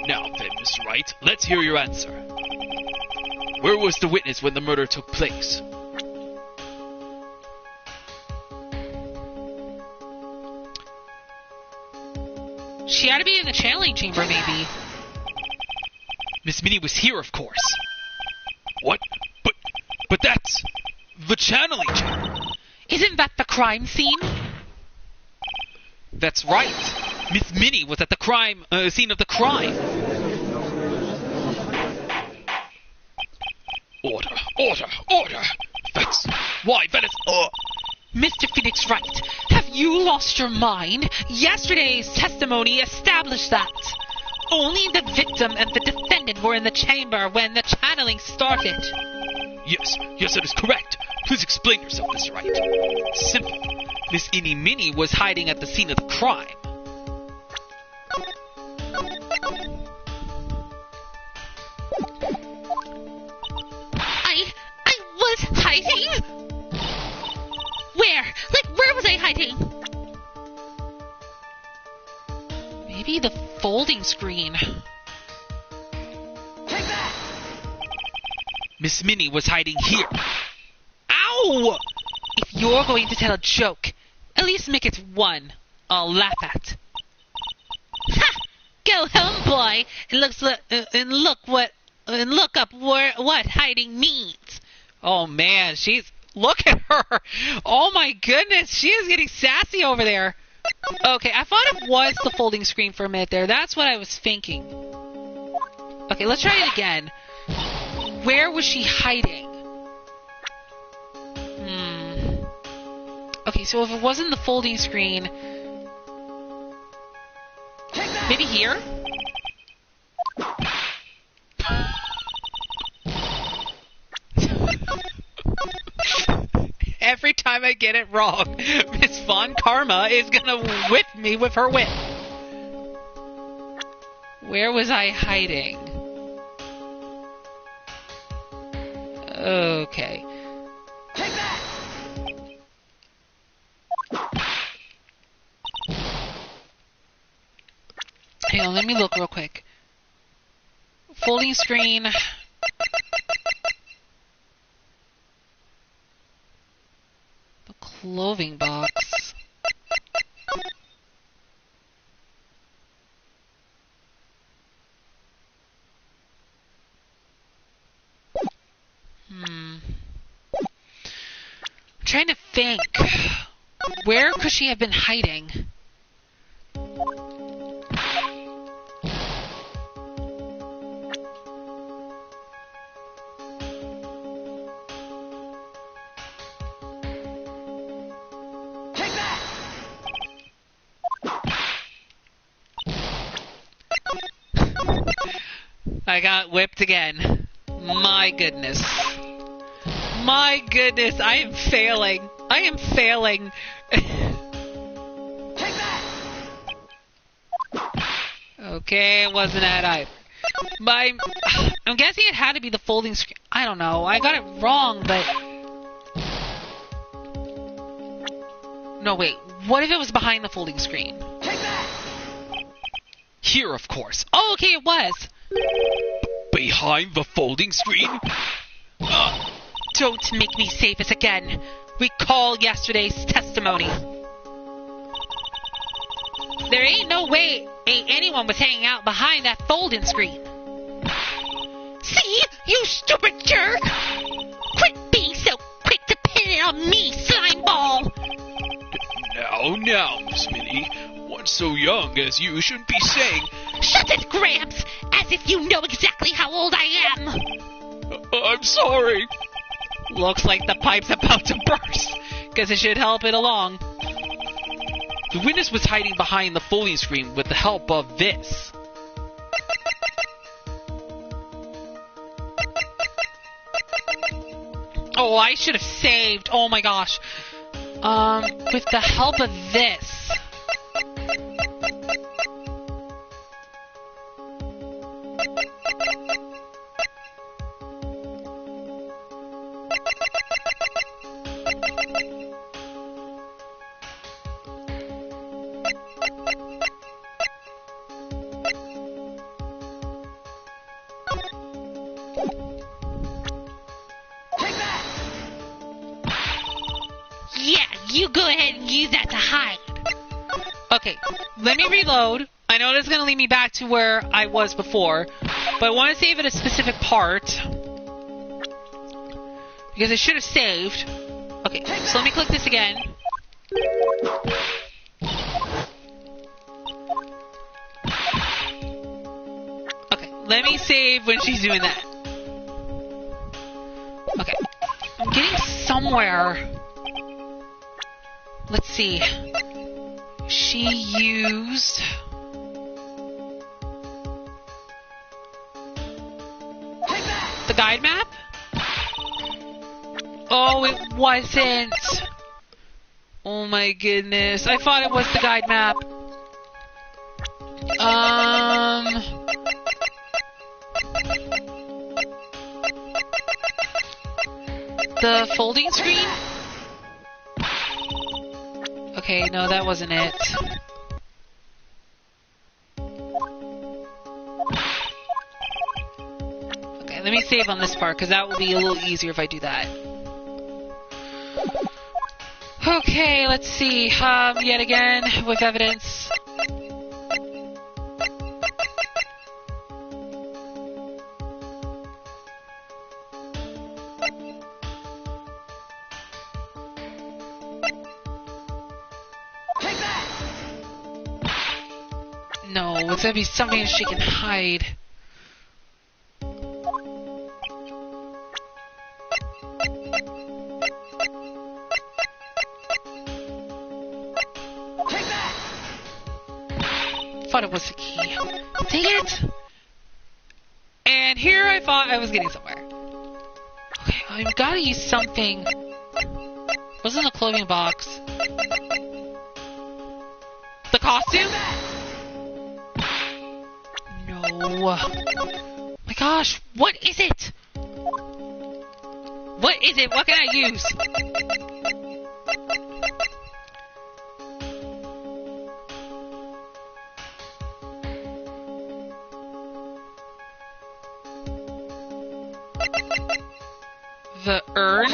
Now then, Mr. Wright, let's hear your answer. Where was the witness when the murder took place? She had to be in the channeling chamber, maybe. Miss Minnie was here, of course. What? But that's the channeling chamber. Isn't that the crime scene? That's right. Miss Minnie was at the scene of the crime. Order. That is... Mr. Phoenix Wright, have you lost your mind? Yesterday's testimony established that. Only the victim and the defendant were in the chamber when the channeling started. Yes, that is correct. Please explain yourself, Mr. Wright. Simple. Miss Innie Minnie was hiding at the scene of the crime. I was hiding? Where? Where was I hiding? Maybe the folding screen. Miss Minnie was hiding here. Ow! If you're going to tell a joke, at least make it one I'll laugh at. Ha! Go home, boy, and look up what hiding means. Oh man, look at her. Oh my goodness, she is getting sassy over there. Okay, I thought it was the folding screen for a minute there. That's what I was thinking. Okay, let's try it again. Where was she hiding? Okay, so if it wasn't the folding screen, maybe here? Every time I get it wrong, Miss Von Karma is gonna whip me with her whip. Where was I hiding? Okay. Hang on, let me look real quick. Folding screen. The clothing box. I'm trying to think. Where could she have been hiding? I got whipped again. My goodness. My goodness, I am failing. I am failing. Okay, it wasn't that either. But I'm guessing it had to be the folding screen. I don't know. I got it wrong, but... No, wait. What if it was behind the folding screen? Here, of course. Oh, okay, it was. Behind the folding screen? Don't make me say this again. Recall yesterday's testimony. There ain't no way anyone was hanging out behind that folding screen. See? You stupid jerk! Quit being so quick to pin it on me, slime ball! Now, Miss Minnie. One so young as you shouldn't be saying... Shut it, Gramps! As if you know exactly how old I am! I'm sorry. Looks like the pipe's about to burst. Guess it should help it along. The witness was hiding behind the folding screen with the help of this. Oh, I should have saved. Oh my gosh. With the help of this. Yeah, you go ahead and use that to hide. Okay, let me reload. I know this is going to lead me back to where I was before, but I want to save at a specific part. Because I should have saved. Okay, so let me click this again. Okay, let me save when she's doing that. Okay, I'm getting somewhere. Let's see. She used... the guide map? Oh, it wasn't. Oh my goodness. I thought it was the guide map. The folding screen? Okay, no, that wasn't it. Okay, let me save on this part, because that will be a little easier if I do that. Okay, let's see. Yet again, with evidence. No, it's gonna be something she can hide. Thought it was the key. Dang it! And here I thought I was getting somewhere. Okay, I've got to use something. What's in the clothing box? The costume? No. My gosh, what is it? What is it? What can I use? The urn?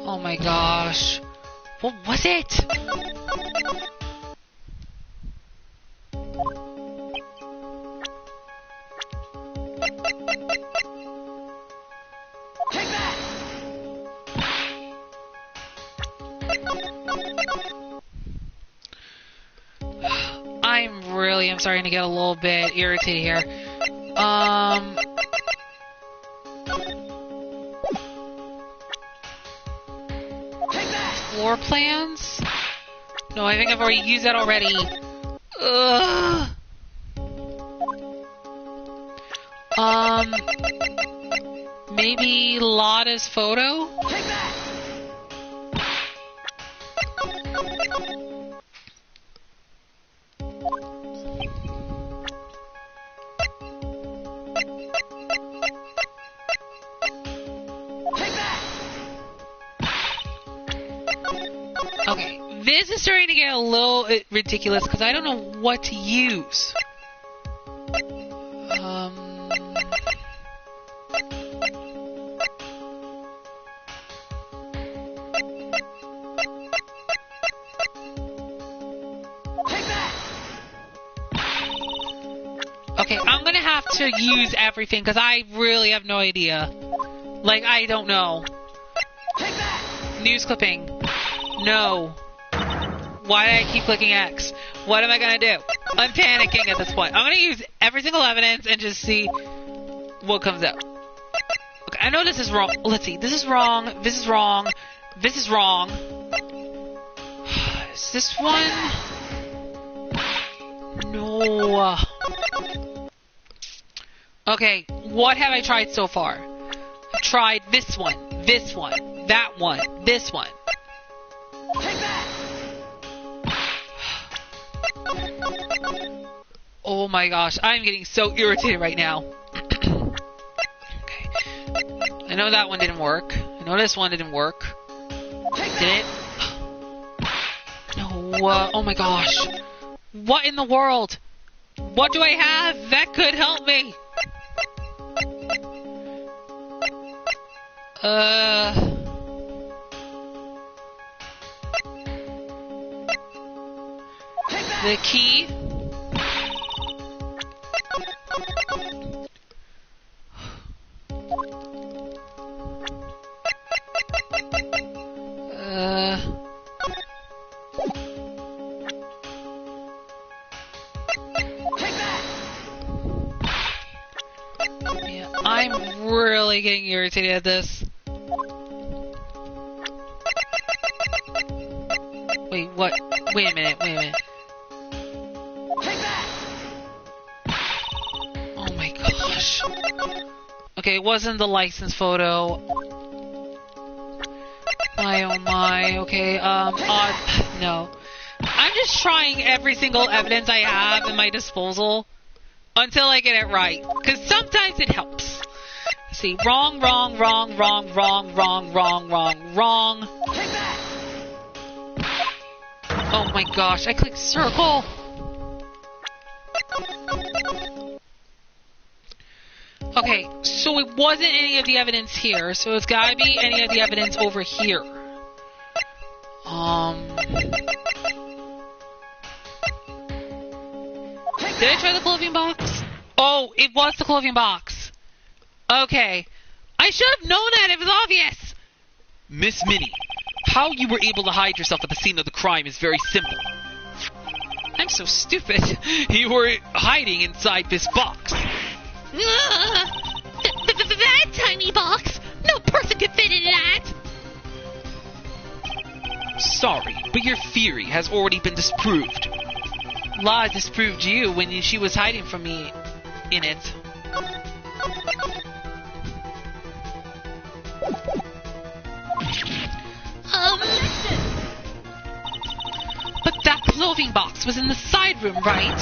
Oh my gosh. What was it? I'm starting to get a little bit irritated here. Floor plans? No, I think I've already used that already. Ugh. Maybe Lotta's photo? Okay, this is starting to get a little ridiculous because I don't know what to use. Okay, I'm gonna have to use everything because I really have no idea. Like, I don't know. News clipping. No. Why did I keep clicking X? What am I gonna do? I'm panicking at this point. I'm gonna use every single evidence and just see what comes out. Okay, I know this is wrong. Let's see. This is wrong. This is wrong. This is wrong. Is this one? No. Okay, what have I tried so far? I've tried this one, that one, this one. Oh my gosh, I'm getting so irritated right now. Okay. I know that one didn't work. I know this one didn't work. Did it? No, oh my gosh. What in the world? What do I have that could help me? The key? Yeah, I'm really getting irritated at this. Wait, what? Wait a minute. Oh my gosh. Okay, it wasn't the license photo. My oh my, okay, no. I'm just trying every single evidence I have in my disposal until I get it right. Because sometimes it helps. Let's see, wrong. Oh my gosh, I clicked circle. Okay, so it wasn't any of the evidence here, so it's gotta be any of the evidence over here. Did I try the clothing box? Oh, it was the clothing box. Okay. I should have known that, it was obvious. Miss Minnie, how you were able to hide yourself at the scene of the crime is very simple. I'm so stupid. You were hiding inside this box. That tiny box? No person could fit in that! Sorry, but your theory has already been disproved. La disproved you when she was hiding from me in it. But that clothing box was in the side room, right?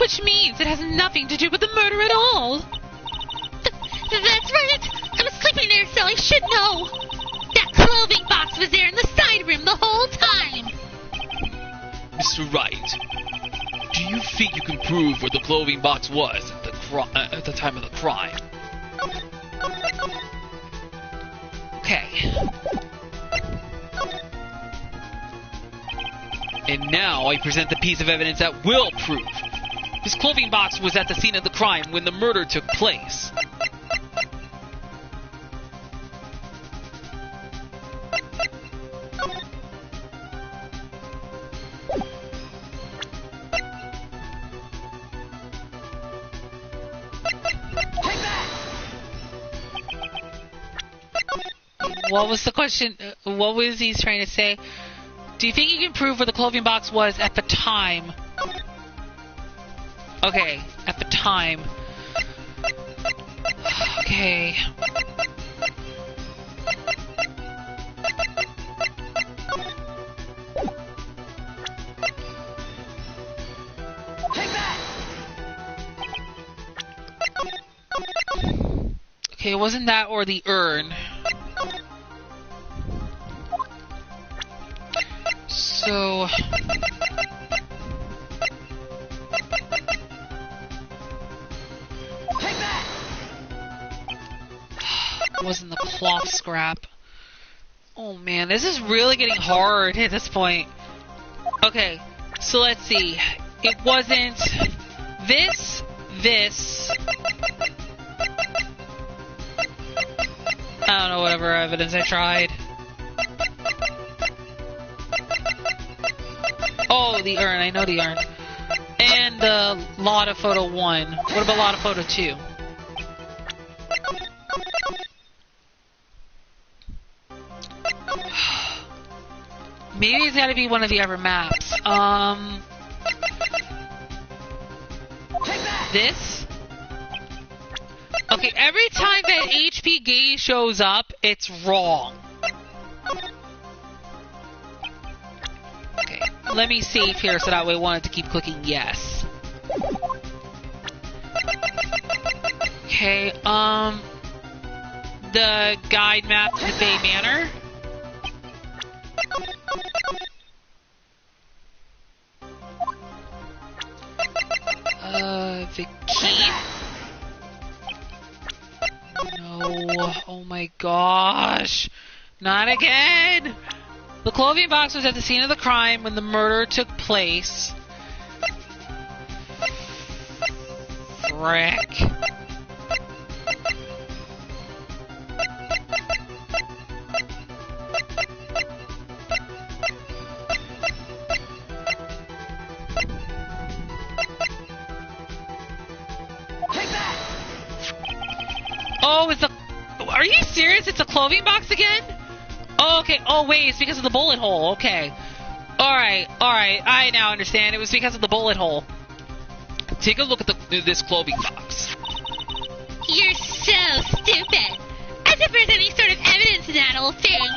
Which means it has nothing to do with the murder at all. That's right! I was sleeping there, so I should know! That clothing box was there in the side room the whole time! Mr. Wright, do you think you can prove where the clothing box was at the time of the crime? Okay. And now I present the piece of evidence that will prove. This clothing box was at the scene of the crime when the murder took place. What was the question? What was he trying to say? Do you think you can prove where the clothing box was at the time? Okay, at the time. Okay. Okay, it wasn't that or the urn. So... it wasn't the cloth scrap. Oh man, this is really getting hard at this point. Okay, so let's see. It wasn't this. I don't know, whatever evidence I tried. Oh, the urn. I know the urn. And the lot of photo 1. What about lot of photo 2? Maybe it's gotta be one of the other maps. This? Okay, every time that HP Gay shows up, it's wrong. Okay, let me save here so that way I wanted to keep clicking yes. Okay, the guide map to the Faye Manor. The key. No, oh my gosh. Not again! The clothing box was at the scene of the crime when the murder took place. Frick. Oh, are you serious? It's a clothing box again? Oh, okay. Oh, wait, it's because of the bullet hole. Okay. Alright. I now understand. It was because of the bullet hole. Take a look at this clothing box. You're so stupid. As if there's any sort of evidence in that old thing.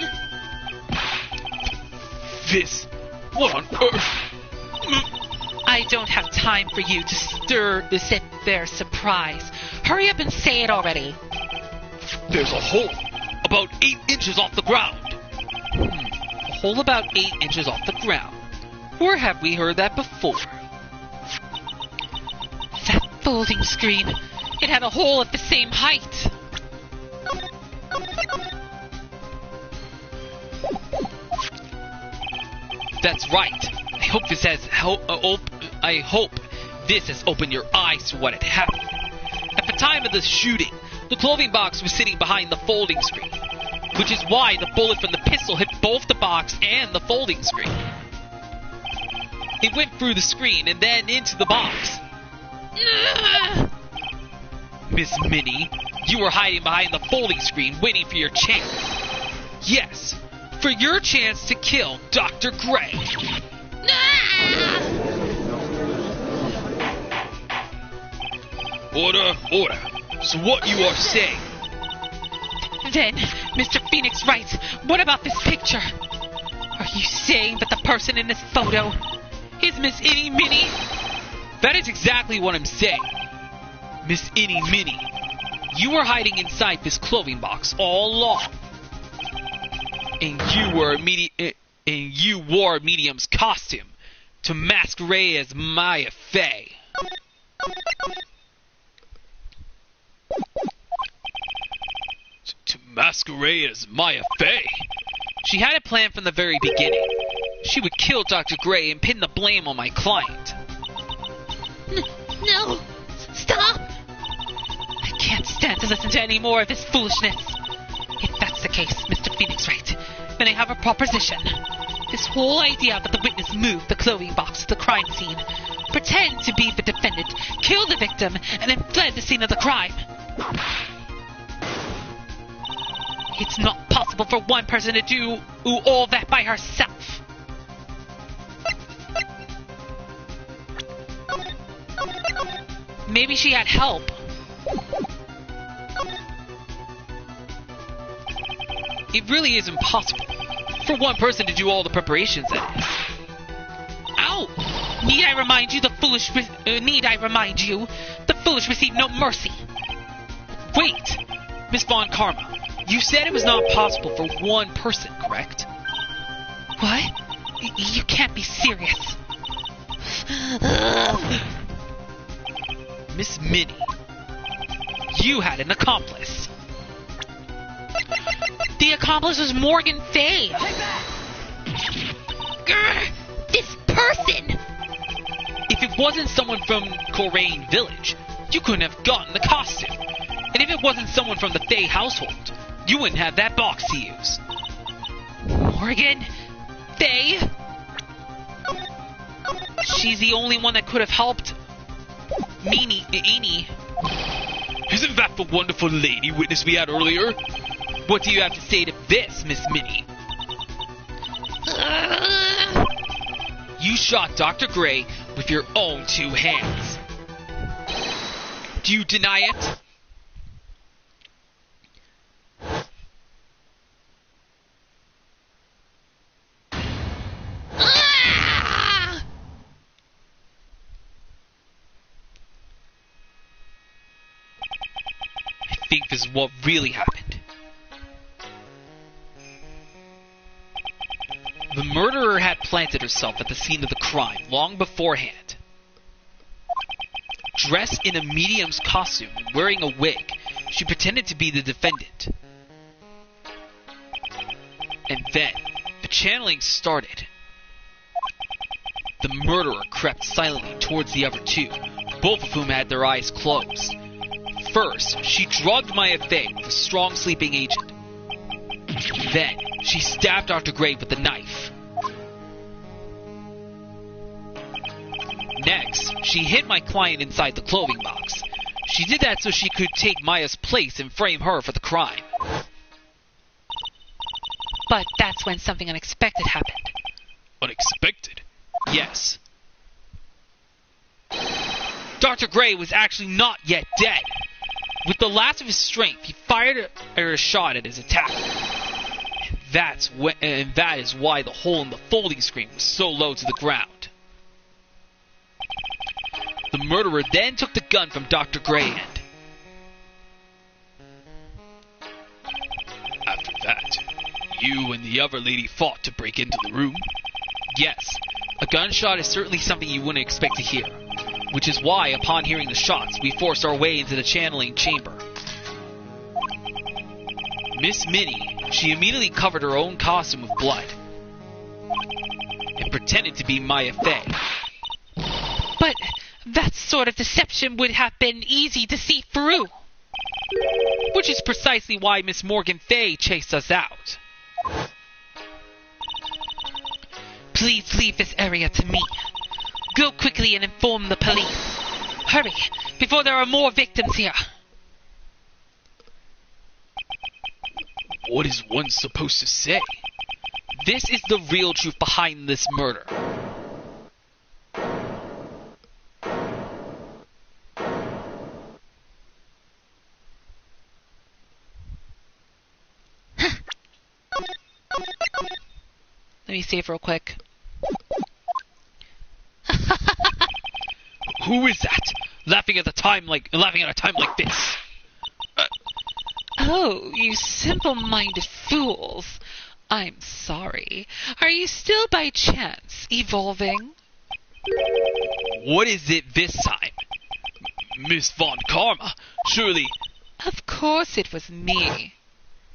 This? What on earth? I don't have time for you to sit there surprised. Hurry up and say it already. There's a hole about 8 inches off the ground. A hole about 8 inches off the ground. Where have we heard that before? That folding screen. It had a hole at the same height. That's right. I hope this has opened your eyes to what had happened. At the time of the shooting, the clothing box was sitting behind the folding screen, which is why the bullet from the pistol hit both the box and the folding screen. It went through the screen and then into the box. Miss Minnie, you were hiding behind the folding screen waiting for your chance. Yes, for your chance to kill Dr. Gray. Order. So what you are saying? Then, Mr. Phoenix Wright, what about this picture? Are you saying that the person in this photo is Miss Innie Minnie? That is exactly what I'm saying. Miss Innie Minnie, you were hiding inside this clothing box all along. And you wore a medium's costume to masquerade as Maya Faye. To masquerade as Maya Faye? She had a plan from the very beginning. She would kill Dr. Gray and pin the blame on my client. No! Stop! I can't stand to listen to any more of this foolishness. If that's the case, Mr. Phoenix Wright, then I have a proposition. This whole idea that the witness moved the clothing box to the crime scene, pretend to be the defendant, kill the victim, and then fled the scene of the crime. It's not possible for one person to do all that by herself. Maybe she had help. It really is impossible for one person to do all the preparations, that is. Ow! Need I remind you, the foolish receive no mercy. Wait! Miss Von Karma, you said it was not possible for one person, correct? What? You can't be serious. Miss Minnie, you had an accomplice. The accomplice was Morgan Faye. Grr! This person! If it wasn't someone from Corraine Village, you couldn't have gotten the costume. And if it wasn't someone from the Faye household, you wouldn't have that box to use. Morgan Faye? She's the only one that could have helped Amy. Isn't that the wonderful lady witness we had earlier? What do you have to say to this, Miss Minnie? You shot Dr. Gray with your own 2 hands. Do you deny it? I think this is what really happened. The murderer had planted herself at the scene of the crime long beforehand. Dressed in a medium's costume and wearing a wig, she pretended to be the defendant. And then, the channeling started. The murderer crept silently towards the other 2, both of whom had their eyes closed. First, she drugged Maya Faye with a strong sleeping agent. Then, she stabbed Dr. Gray with a knife. Next, she hid my client inside the clothing box. She did that so she could take Maya's place and frame her for the crime. But that's when something unexpected happened. Unexpected? Yes. Dr. Gray was actually not yet dead. With the last of his strength, he fired a shot at his attacker. And that is why the hole in the folding screen was so low to the ground. The murderer then took the gun from Dr. Gray and... After that, you and the other lady fought to break into the room? Yes, a gunshot is certainly something you wouldn't expect to hear, which is why, upon hearing the shots, we forced our way into the channeling chamber. Miss Minnie, she immediately covered her own costume with blood and pretended to be Maya Faye. But that sort of deception would have been easy to see through. Which is precisely why Miss Morgan Faye chased us out. Please leave this area to me. Go quickly and inform the police. Hurry, before there are more victims here. What is one supposed to say? This is the real truth behind this murder. Let me save real quick. Who is that? Laughing at a time like this. Oh, you simple-minded fools. I'm sorry. Are you still by chance evolving? What is it this time? Miss Von Karma, surely... Of course it was me.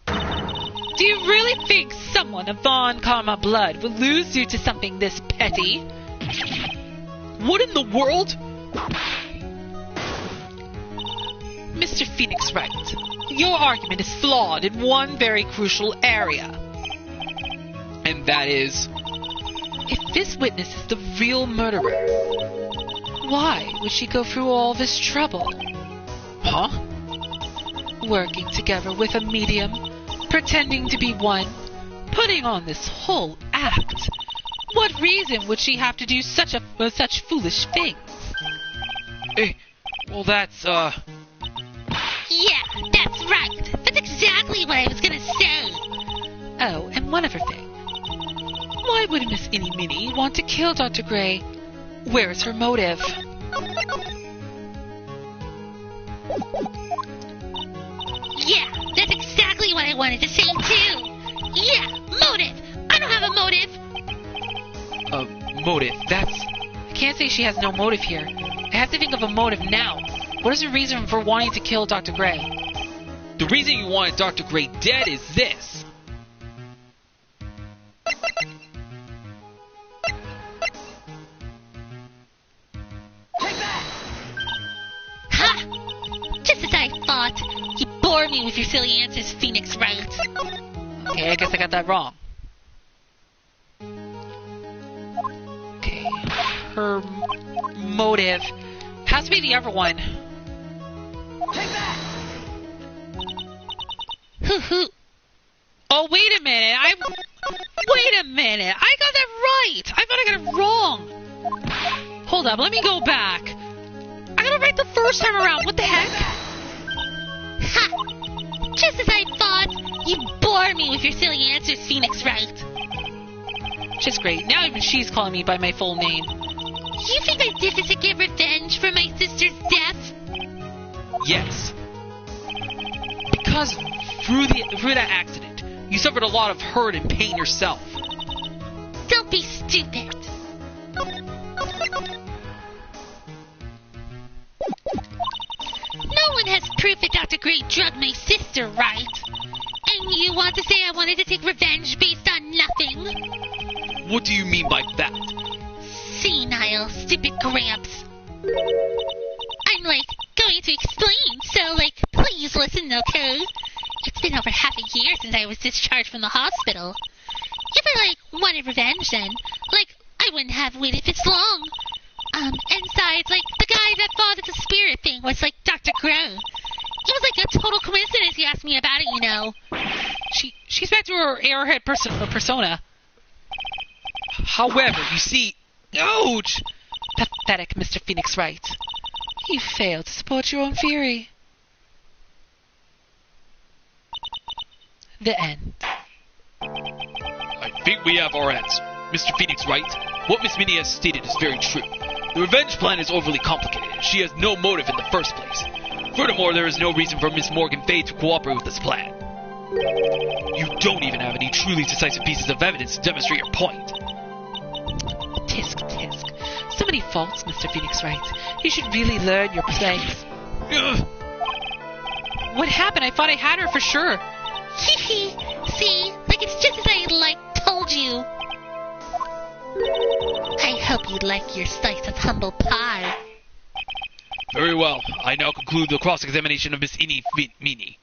Do you really think someone of Von Karma blood will lose you to something this petty? What in the world? Mr. Phoenix Wright, your argument is flawed in one very crucial area. And that is? If this witness is the real murderer, why would she go through all this trouble? Huh? Working together with a medium, pretending to be one, putting on this whole act. What reason would she have to do such foolish things? Well, that's, Yeah, that's right. That's exactly what I was gonna say. Oh, and one other thing. Why would Miss Innie Minnie want to kill Dr. Gray? Where's her motive? Yeah, that's exactly what I wanted to say too. Yeah, motive. I don't have a motive. Motive, that's... I can't say she has no motive here. I have to think of a motive now. What is the reason for wanting to kill Dr. Gray? The reason you wanted Dr. Gray dead is this. Ha! Just as I thought. You bore me with your silly answers, Phoenix Wright. Okay, I guess I got that wrong. Okay, her her motive. Has to be the other one. Hoo-hoo. Oh, wait a minute. Wait a minute. I got that right. I thought I got it wrong. Hold up. Let me go back. I got it right the first time around. What the heck? Ha! Just as I thought. You bore me with your silly answers, Phoenix Wright. Just great. Now even she's calling me by my full name. You think I did this to get revenge for my sister's death? Yes. Because through that accident, you suffered a lot of hurt and pain yourself. Don't be stupid. No one has proof that Dr. Gray drugged my sister, right? And you want to say I wanted to take revenge based on nothing? What do you mean by that? Senile, stupid Gramps. I'm, going to explain, so, please listen, okay? It's been over half a year since I was discharged from the hospital. If I, wanted revenge then, I wouldn't have waited this long. And besides, the guy that thought it's a spirit thing was, Dr. Gray. It was, a total coincidence he asked me about it, you know. She's back to her airhead persona. However, you see... Ouch! Pathetic, Mr. Phoenix Wright. You failed to support your own theory. The end. I think we have our answer. Mr. Phoenix Wright, what Miss Minnie has stated is very true. The revenge plan is overly complicated. She has no motive in the first place. Furthermore, there is no reason for Miss Morgan Faye to cooperate with this plan. You don't even have any truly decisive pieces of evidence to demonstrate your point. Tisk. So many faults, Mr. Phoenix Wright. You should really learn your place. What happened? I thought I had her for sure. See? It's just as I, told you. I hope you like your slice of humble pie. Very well. I now conclude the cross-examination of Miss Meanie.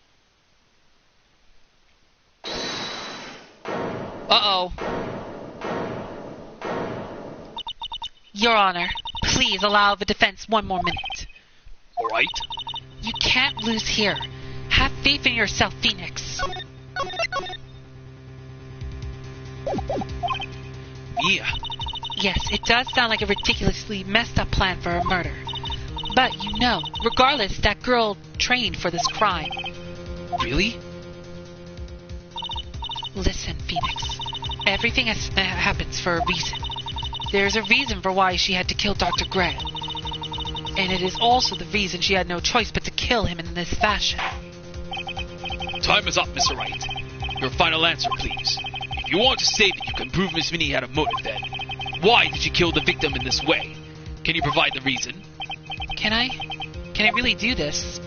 Uh-oh. Your Honor, please allow the defense one more minute. All right. You can't lose here. Have faith in yourself, Phoenix. Yeah. Yes, it does sound like a ridiculously messed up plan for a murder. But regardless, that girl trained for this crime. Really? Listen, Phoenix. Everything happens for a reason. There's a reason for why she had to kill Dr. Gray. And it is also the reason she had no choice but to kill him in this fashion. Time is up, Mr. Wright. Your final answer, please. If you want to say that you can prove Miss Minnie had a motive, then why did she kill the victim in this way? Can you provide the reason? Can I really do this?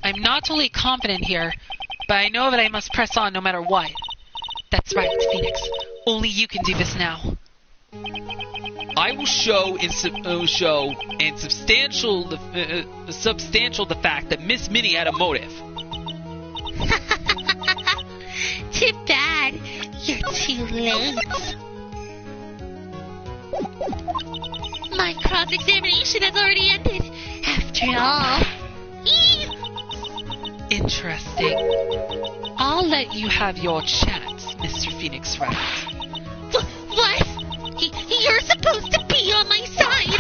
I'm not totally confident here, but I know that I must press on no matter what. That's right, Phoenix. Only you can do this now. I will show substantial the fact that Miss Minnie had a motive. Too bad. You're too late. My cross-examination has already ended. After all. Interesting. I'll let you have your chance, Mr. Phoenix Wright. What? You're supposed to be on my side.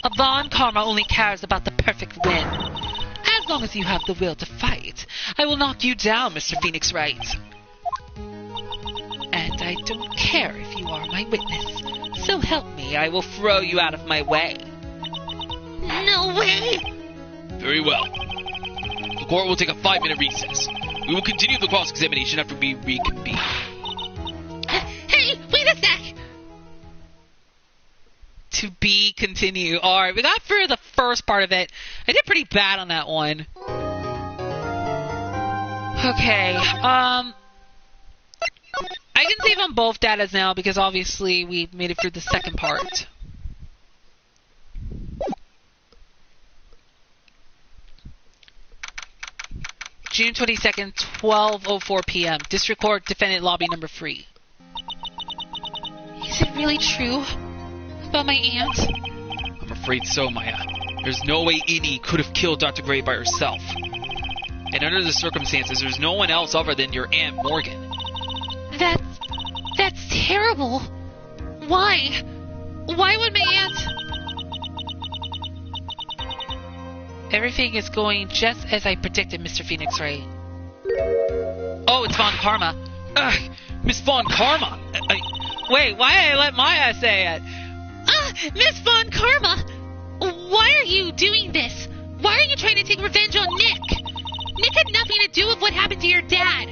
Avon Karma only cares about the perfect win. As long as you have the will to fight, I will knock you down, Mr. Phoenix Wright. And I don't care if you are my witness. So help me, I will throw you out of my way. No way. Very well. The court will take a 5-minute recess. We will continue the cross-examination after we reconvene. Hey, wait a sec! To be continued. Alright, we got through the first part of it. I did pretty bad on that one. Okay, I can save on both datas now because obviously we made it through the second part. June 22nd, 12:04 p.m. District Court, Defendant Lobby number 3. really true about my aunt? I'm afraid so, Maya. There's no way Innie could have killed Dr. Gray by herself. And under the circumstances, there's no one else other than your Aunt Morgan. That's terrible. Why? Why would my aunt... Everything is going just as I predicted, Mr. Phoenix Wright. Oh, it's Von Karma. Ugh, Miss Von Karma! Wait, why did I let Maya say it? Miss Von Karma! Why are you doing this? Why are you trying to take revenge on Nick? Nick had nothing to do with what happened to your dad.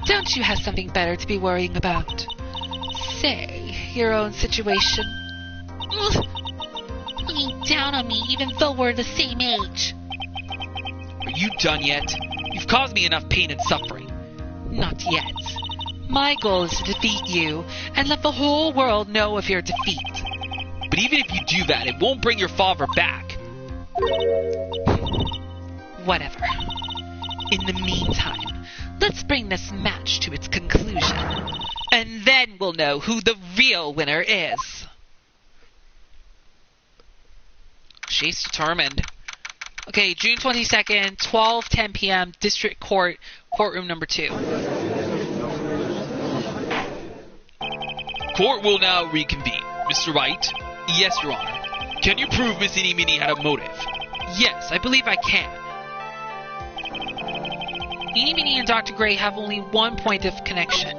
Don't you have something better to be worrying about? Say, your own situation. Looking down on me even though we're the same age. Are you done yet? You've caused me enough pain and suffering. Not yet. My goal is to defeat you and let the whole world know of your defeat. But even if you do that, it won't bring your father back. Whatever. In the meantime, let's bring this match to its conclusion. And then we'll know who the real winner is. She's determined. Okay, June 22nd, 12:10 p.m., District Court, Courtroom number 2. Court will now reconvene. Mr. Wright? Yes, Your Honor. Can you prove Miss Innie Minnie had a motive? Yes, I believe I can. Innie Minnie and Dr. Gray have only one point of connection.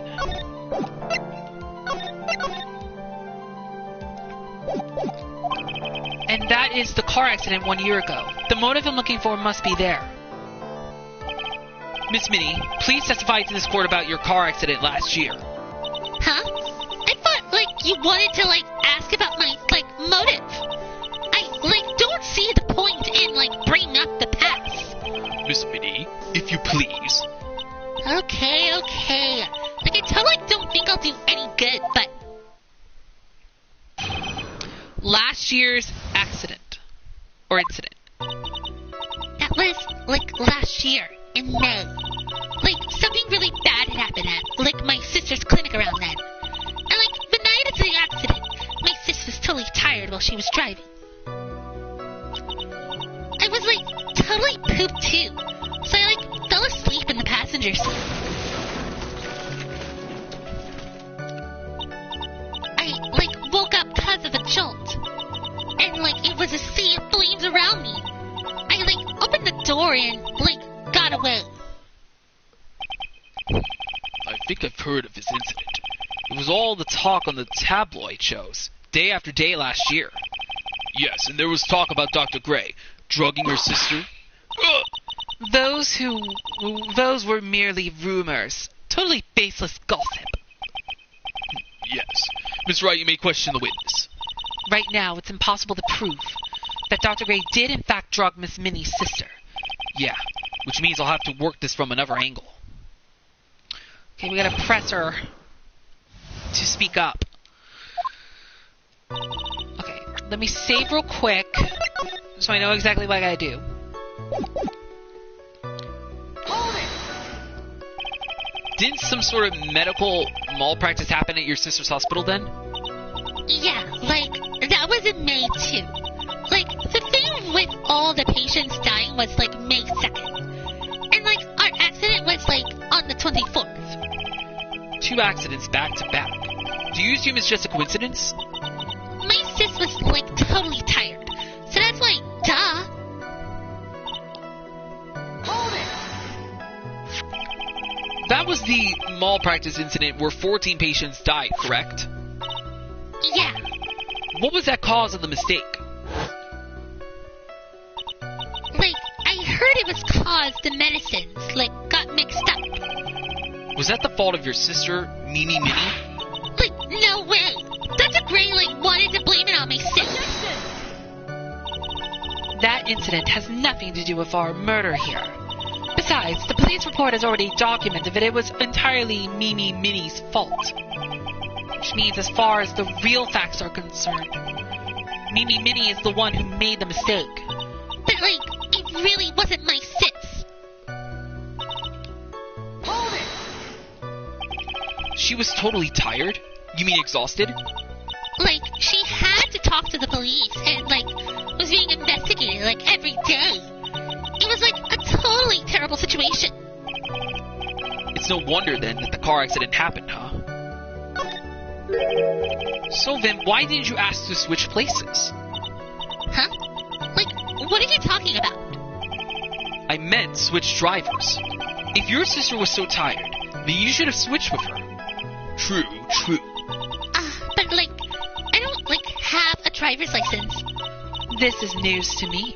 And that is the car accident 1 year ago. The motive I'm looking for must be there. Miss Minnie, please testify to this court about your car accident last year. Huh? I thought, you wanted to, ask about my, motive. I, don't see the point in, bringing up the past. Miss Minnie, if you please. Okay. I totally don't think I'll do any good, but... Last year's accident. Or incident. That was, last year, in May. Something really bad had happened at, my sister's clinic around then. And, the night of the accident, my sis was totally tired while she was driving. I was, totally pooped too. So I, fell asleep in the passenger seat. I, woke up because of a jolt. And, it was a sea of flames around me. I, opened the door and, got away. I think I've heard of this incident. It was all the talk on the tabloid shows, day after day last year. Yes, and there was talk about Dr. Gray, drugging her sister. Those were merely rumors. Totally baseless gossip. Yes. Miss Wright, you may question the witness. Right now, it's impossible to prove that Dr. Gray did in fact drug Miss Minnie's sister. Yeah, which means I'll have to work this from another angle. Okay, we gotta press her to speak up. Okay, let me save real quick so I know exactly what I gotta do. Didn't some sort of medical malpractice happen at your sister's hospital then? Yeah, that was in May too. The thing with all the patients dying was, May 2nd. And, our accident was, on the 24th. 2 accidents back to back. Do you assume it's just a coincidence? My sis was, totally tired. So that's why, duh. That was the malpractice incident where 14 patients died, correct? Yeah. What was that cause of the mistake? I heard it was caused the medicines, got mixed up. Was that the fault of your sister, Mimi Minnie? No way. Dr. Gray, wanted to blame it on my sister. That incident has nothing to do with our murder here. Besides, the police report has already documented that it was entirely Mimi Minnie's fault. Which means as far as the real facts are concerned, Mimi Minnie is the one who made the mistake. But, it really wasn't my sis. She was totally tired? You mean exhausted? Like, she had to talk to the police and, like, was being investigated, like, every day. It was, like, a totally terrible situation. It's no wonder, then, that the car accident happened, huh? So then, why didn't you ask to switch places? Huh? Like, what are you talking about? I meant switch drivers. If your sister was so tired, then you should have switched with her. True. But, like, I don't, like, have a driver's license. This is news to me.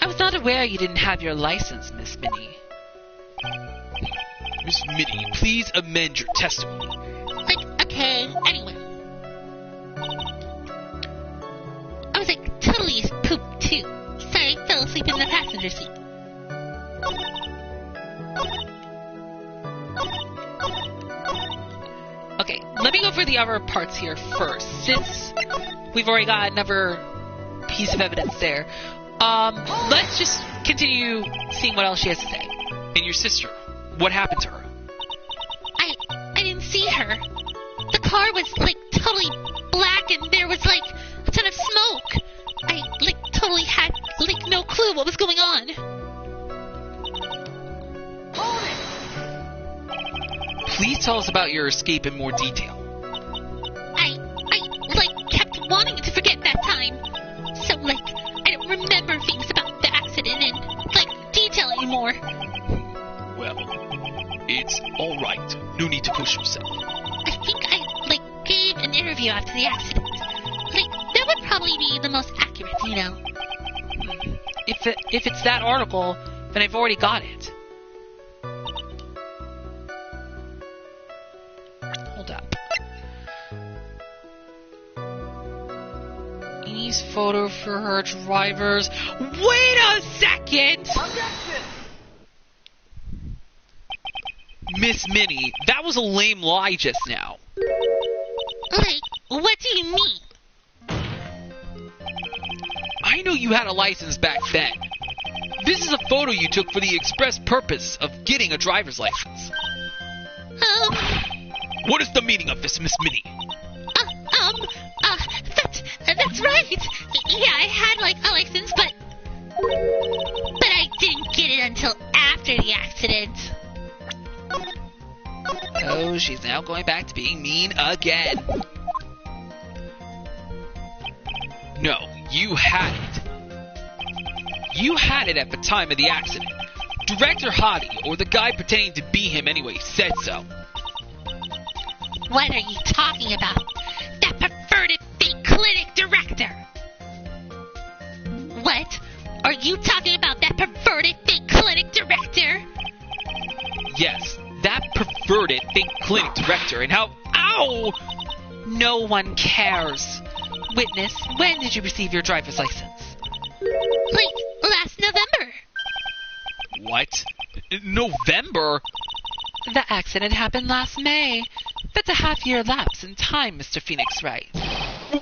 I was not aware you didn't have your license, Miss Minnie. Miss Minnie, please amend your testimony. Like, okay, anyway. I was, like, totally as poop, too. Sorry, I fell asleep in the passenger seat. Okay, let me go for the other parts here first, since we've already got another piece of evidence there. Let's just continue seeing what else she has to say. And your sister, what happened to her? I didn't see her. The car was, like, totally black and there was, like, a ton of smoke. I, like, totally had, like, no clue what was going on. Please tell us about your escape in more detail. I, like, kept wanting to forget that time. So, like, I don't remember things about the accident in, like, detail anymore. Well, it's alright. No need to push yourself. I think I, like, gave an interview after the accident. Like, that would probably be the most accurate, you know. If it's that article, then I've already got it. Hold up. Ease photo for her drivers. Wait a second! Miss Minnie, that was a lame lie just now. Like, what do you mean? I know you had a license back then. This is a photo you took for the express purpose of getting a driver's license. What is the meaning of this, Miss Minnie? That's right. Yeah, I had, like, a license, but I didn't get it until after the accident. Oh, she's now going back to being mean again. No, you had it. You had it at the time of the accident. Director Hottie, or the guy pretending to be him anyway, said so. What are you talking about? That perverted fake clinic director! What? Are you talking about that perverted fake clinic director? Yes, that perverted fake clinic director, and how... Ow! No one cares. Witness, when did you receive your driver's license? Like, last November. What? November? The accident happened last May. That's a half-year lapse in time, Mr. Phoenix Wright.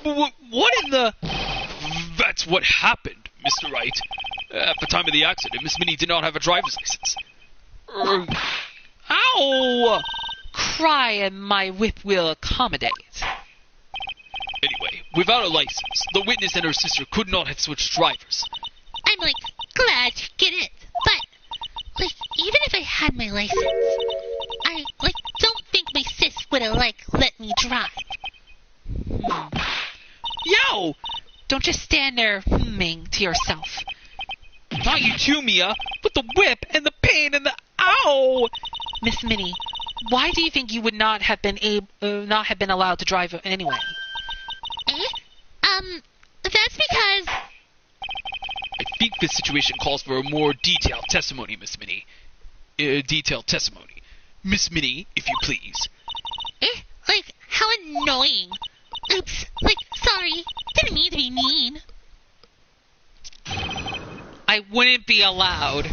What in the... That's what happened, Mr. Wright. At the time of the accident, Miss Minnie did not have a driver's license. Ow! Cry and my whip will accommodate. Anyway, without a license, the witness and her sister could not have switched drivers. I'm, like, glad you get it. But, like, even if I had my license, I, like, don't think my sis would have, like, let me drive. Yo! Don't just stand there humming to yourself. Not you too, Mia, with the whip and the pain and the ow! Miss Minnie, why do you think you would not have been allowed to drive anyway? That's because... I think this situation calls for a more detailed testimony, Miss Minnie. Detailed testimony. Miss Minnie, if you please. Like, how annoying. Oops, like, sorry. Didn't mean to be mean. I wouldn't be allowed.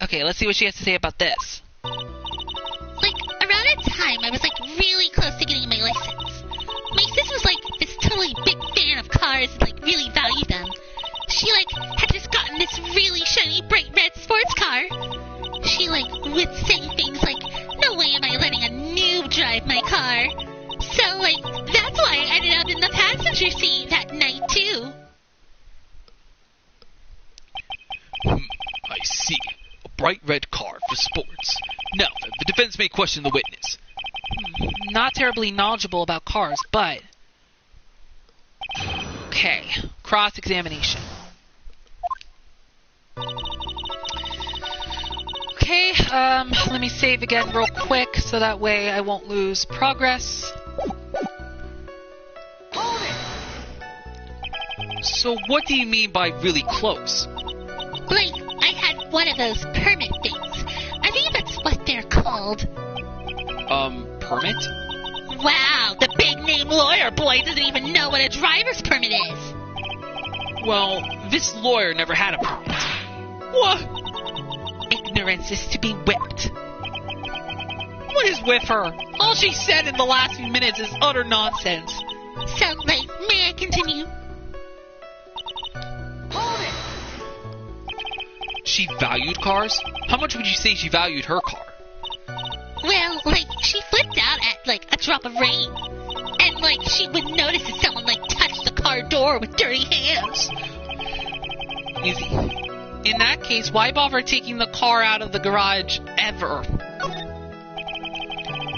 Okay, let's see what she has to say about this. Like, around that time, I was, like, really close to getting my license. My sis was, like, this totally big fan of cars and, like, really valued them. She, like, had just gotten this really shiny, bright red sports car. She, like, would say things like, no way am I letting a noob drive my car. So, like, that's why I ended up in the passenger seat that night, too. I see. A bright red car for sports. Now, the defense may question the witness. Not terribly knowledgeable about cars, but... Okay, cross-examination. Okay, let me save again real quick so that way I won't lose progress. So what do you mean by really close? Like, I had one of those permit things. I think that's what they're called. Permit? Wow, the big-name lawyer boy doesn't even know what a driver's permit is. Well, this lawyer never had a permit. What? Ignorance is to be whipped. What is with her? All she said in the last few minutes is utter nonsense. So, like, may I continue? She valued cars? How much would you say she valued her car? Well, like, she flipped out at, like, a drop of rain. And, like, she would notice if someone, like, touched the car door with dirty hands. Easy. In that case, why bother taking the car out of the garage ever?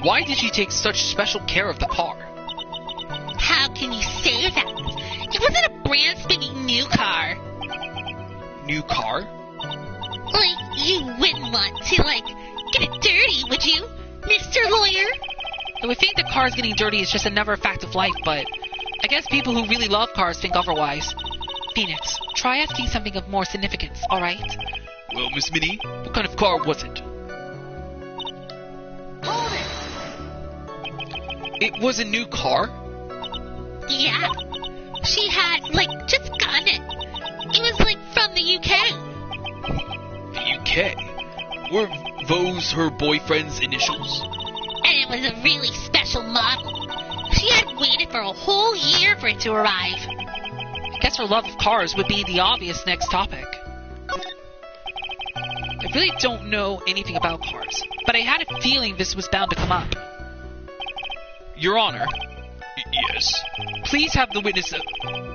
Why did she take such special care of the car? How can you say that? It wasn't a brand spanking new car. New car? Like, you wouldn't want to, like, get it dirty, would you, Mr. Lawyer? I would think the cars getting dirty is just another fact of life, but I guess people who really love cars think otherwise. Phoenix, try asking something of more significance, alright? Well, Miss Minnie, what kind of car was it? It was a new car? Yeah. She had, like, just gotten it. It was, like, from the UK. The UK? Were those her boyfriend's initials? And it was a really special model. She had waited for a whole year for it to arrive. I guess her love of cars would be the obvious next topic. I really don't know anything about cars, but I had a feeling this was bound to come up. Your Honor. Yes. Please have the witness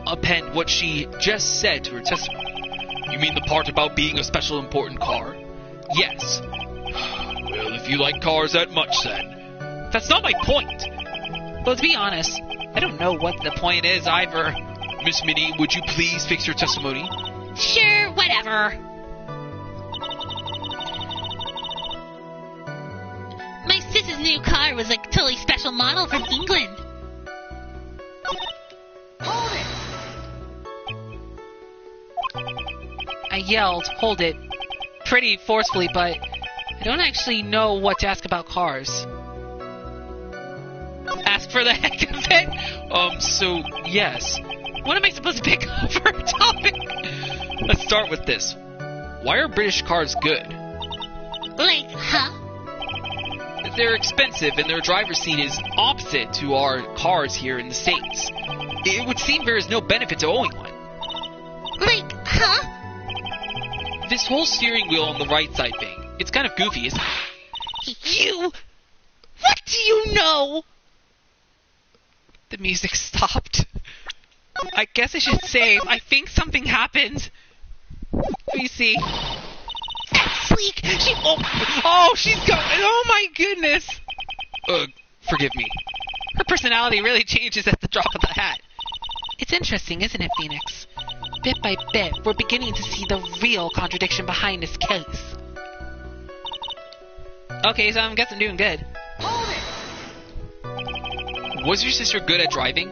append what she just said to her testimony. You mean the part about being a special important car? Yes. Well, if you like cars that much, then. That's not my point. Well, to be honest, I don't know what the point is either. Miss Minnie, would you please fix your testimony? Sure, whatever. My sister's new car was like a totally special model from England. I yelled, hold it, pretty forcefully, but I don't actually know what to ask about cars. Ask for the heck of it? So, yes. What am I supposed to pick up for a topic? Let's start with this. Why are British cars good? Like, huh? They're expensive and their driver's seat is opposite to our cars here in the States. It would seem there is no benefit to owning one. Like, huh? This whole steering wheel on the right side thing, it's kind of goofy, isn't it? You! What do you know? The music stopped. I guess I should say, I think something happened. Let me see. That's Sleek! She's going. Oh my goodness! Forgive me. Her personality really changes at the drop of the hat. It's interesting, isn't it, Phoenix? Bit by bit, we're beginning to see the real contradiction behind this case. Okay, so I guess I'm doing good. Was your sister good at driving?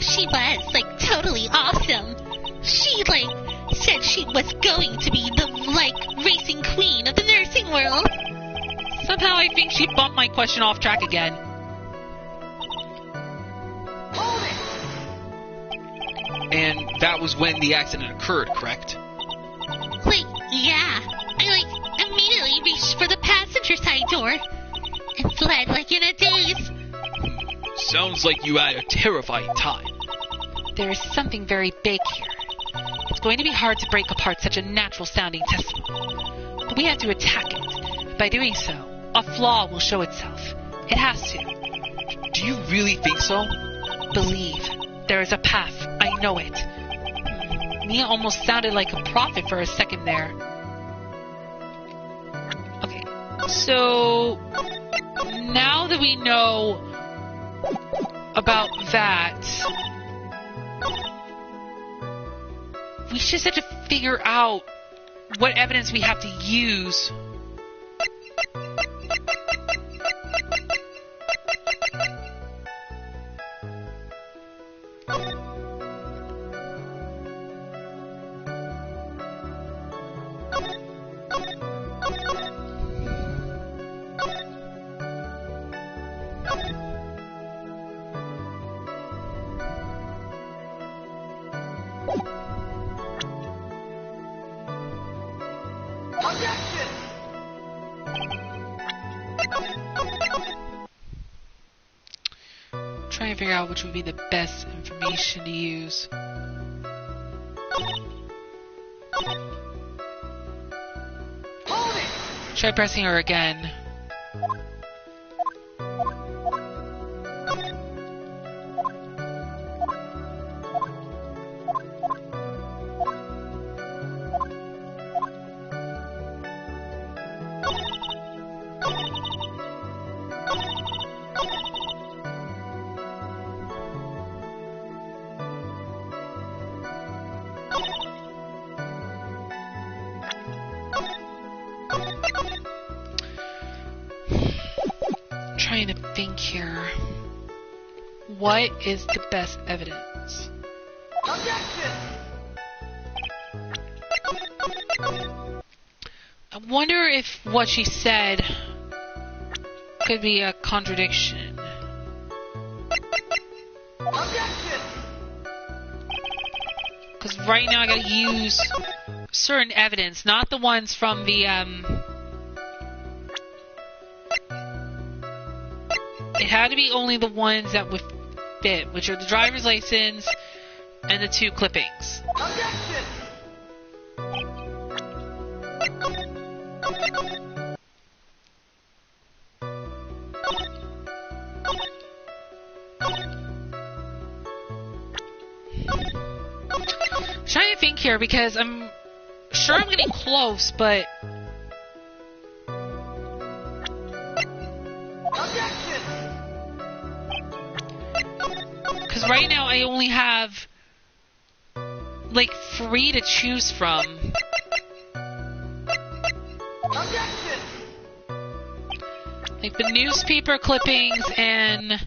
She was, like, totally awesome. She, like, said she was going to be the, like, racing queen of the nursing world. Somehow I think she bumped my question off track again. And that was when the accident occurred, correct? Like, yeah. I, like, immediately reached for the passenger side door and fled, like, in a daze. Sounds like you had a terrifying time. There is something very big here. It's going to be hard to break apart such a natural-sounding testimony. But we have to attack it. By doing so, a flaw will show itself. It has to. Do you really think so? Believe. There is a path. I know it. Mia almost sounded like a prophet for a second there. Okay, so now that we know about that, we just have to figure out what evidence we have to use. Trying to figure out which would be the best information to use. Try pressing her again. Trying to think here. What is the best evidence? I wonder if what she said could be a contradiction. Because right now I gotta use certain evidence, not the ones from the it had to be only the ones that would fit, which are the driver's license and the 2 clippings. I'm trying to think here because I'm sure I'm getting close, but because right now I only have like 3 to choose from. Like the newspaper clippings and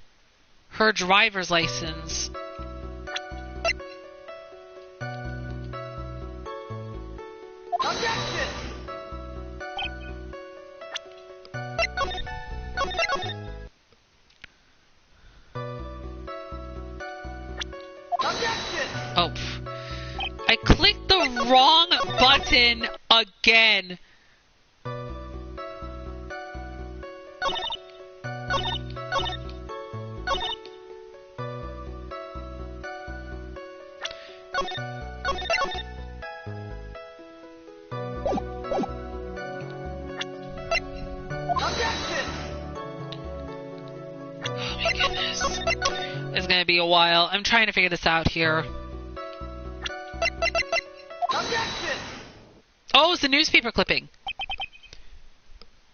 her driver's license. Oh, I clicked the wrong button again. Oh my goodness. It's gonna be a while. I'm trying to figure this out here. Oh, it's the newspaper clipping.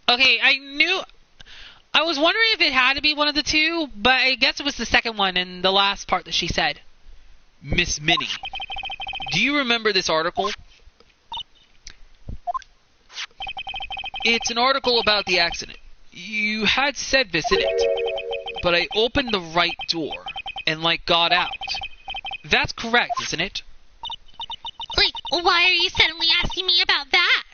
Okay, I was wondering if it had to be one of the 2, but I guess it was the second one in the last part that she said. Miss Minnie, do you remember this article? It's an article about the accident. You had said this in it, but I opened the right door and, got out. That's correct, isn't it? Wait, why are you suddenly asking me about that?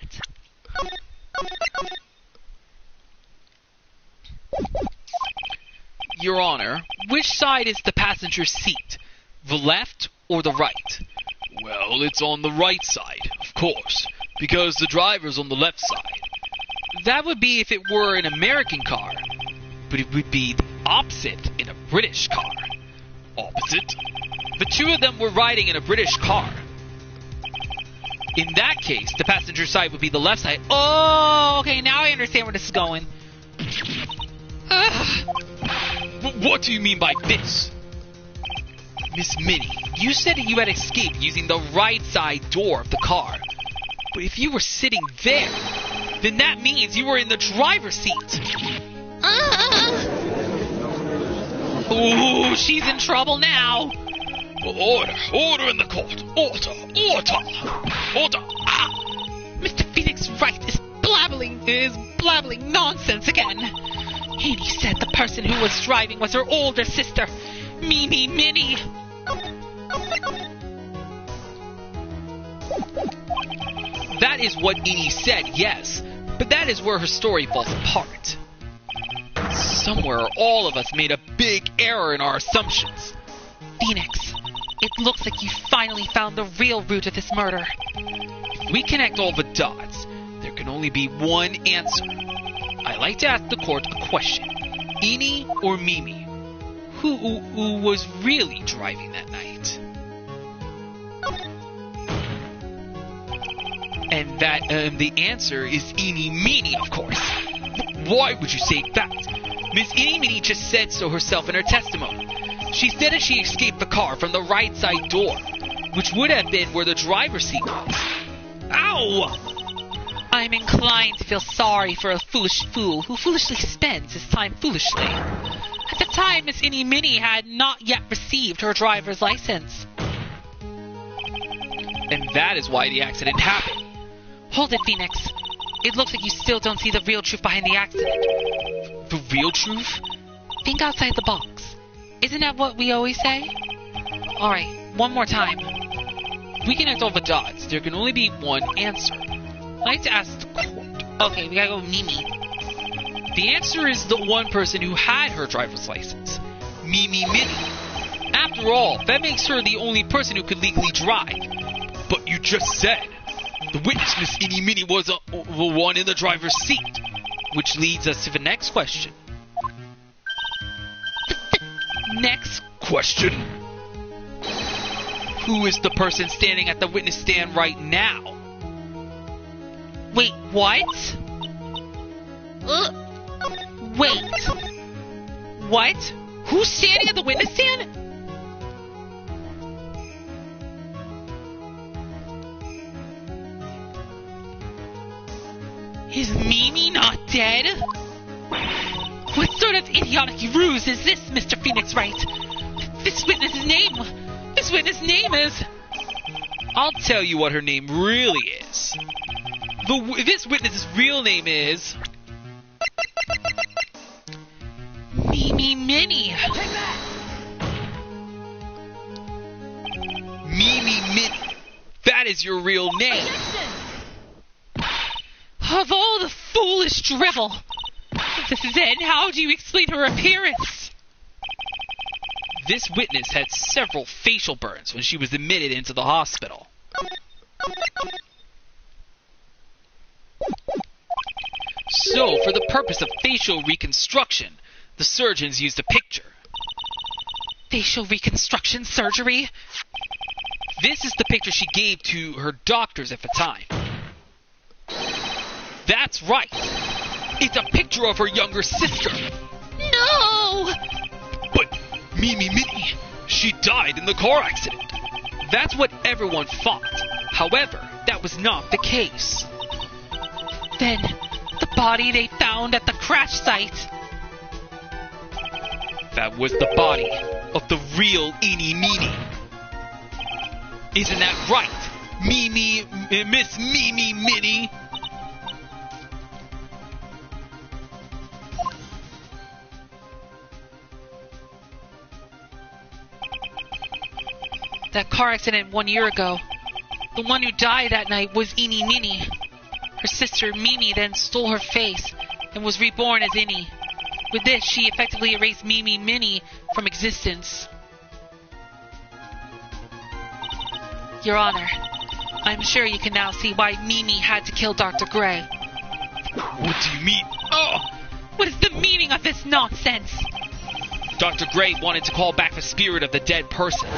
Your Honor, which side is the passenger seat? The left or the right? Well, it's on the right side, of course, because the driver's on the left side. That would be if it were an American car, but it would be the opposite in a British car. Opposite? The 2 of them were riding in a British car. In that case, the passenger side would be the left side. Oh, okay, now I understand where this is going. But What do you mean by this? Miss Minnie, you said that you had escaped using the right side door of the car. But if you were sitting there, then that means you were in the driver's seat. Ooh, she's in trouble now. Order in the court. Order. Mr. Phoenix Wright is blabbling nonsense again. He said the person who was driving was her older sister, Mimi Minnie. That is what Eni said, yes. But that is where her story falls apart. Somewhere all of us made a big error in our assumptions. Phoenix, it looks like you finally found the real root of this murder. If we connect all the dots, there can only be one answer. I like to ask the court a question. Eni or Mimi? Who was really driving that night? And that the answer is Eni Meanie, of course. Why would you say that? Miss Eni Meanie just said so herself in her testimony. She said that she escaped the car from the right side door, which would have been where the driver's seat was. Ow! I'm inclined to feel sorry for a foolish fool who foolishly spends his time foolishly. At the time, Miss Eni Minnie had not yet received her driver's license. And that is why the accident happened. Hold it, Phoenix. It looks like you still don't see the real truth behind the accident. The real truth? Think outside the box. Isn't that what we always say? Alright, one more time. If we connect all the dots, there can only be one answer. I'd like to ask the court. Okay, we gotta go with Mimi. The answer is the one person who had her driver's license. Mimi Minnie. After all, that makes her the only person who could legally drive. But you just said the witness, Miss Eni Minnie, was the one in the driver's seat. Which leads us to the next question. Next question. Who is the person standing at the witness stand right now? Wait, what? Wait. What? Who's standing at the witness stand? Is Mimi not dead? What sort of idiotic ruse is this, Mr. Phoenix Wright? This witness's name is... I'll tell you what her name really is. This witness's real name is... Mimi Minnie. Mimi Minnie. That is your real name. Of all the foolish drivel. Then how do you explain her appearance? This witness had several facial burns when she was admitted into the hospital. So, for the purpose of facial reconstruction, the surgeons used a picture. Facial reconstruction surgery? This is the picture she gave to her doctors at the time. That's right. It's a picture of her younger sister. No! But Mimi Minnie, she died in the car accident. That's what everyone thought. However, that was not the case. Then, the body they found at the crash site. That was the body of the real Eni Meanie. Isn't that right, Miss Mimi Minnie? That car accident 1 year ago. The one who died that night was Eni Minnie. Her sister Mimi then stole her face and was reborn as Eni. With this, she effectively erased Mimi Minnie from existence. Your Honor, I'm sure you can now see why Mimi had to kill Dr. Gray. What do you mean? Oh! What is the meaning of this nonsense? Dr. Gray wanted to call back the spirit of the dead person.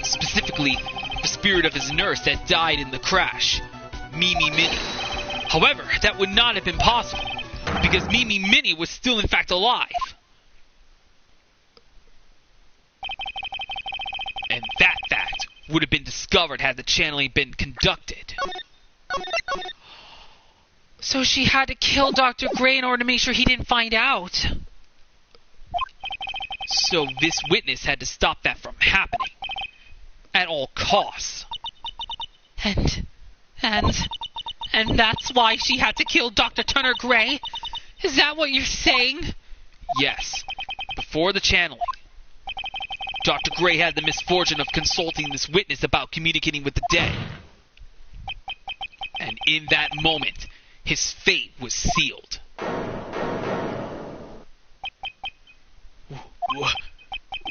Specifically, the spirit of his nurse that died in the crash, Mimi Minnie. However, that would not have been possible, because Mimi Minnie was still in fact alive. And that fact would have been discovered had the channeling been conducted. So she had to kill Dr. Gray in order to make sure he didn't find out. So this witness had to stop that from happening. At all costs. And that's why she had to kill Dr. Turner Gray? Is that what you're saying? Yes. Before the channeling, Dr. Gray had the misfortune of consulting this witness about communicating with the dead. And in that moment, his fate was sealed.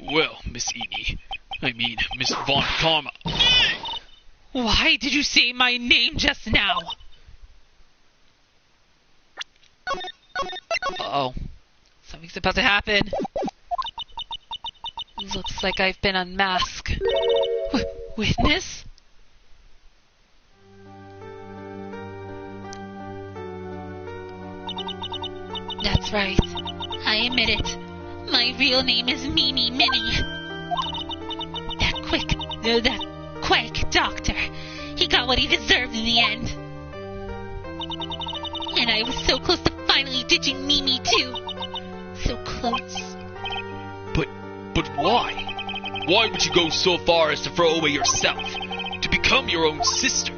Well, Miss Edie, Miss Von Karma. Why did you say my name just now? Uh-oh. Something's about to happen. Looks like I've been unmasked. Witness? That's right. I admit it. My real name is Mimi Minnie. That quack doctor. He got what he deserved in the end. And I was so close to finally ditching Mimi too. So close. But why? Why would you go so far as to throw away yourself? To become your own sister? I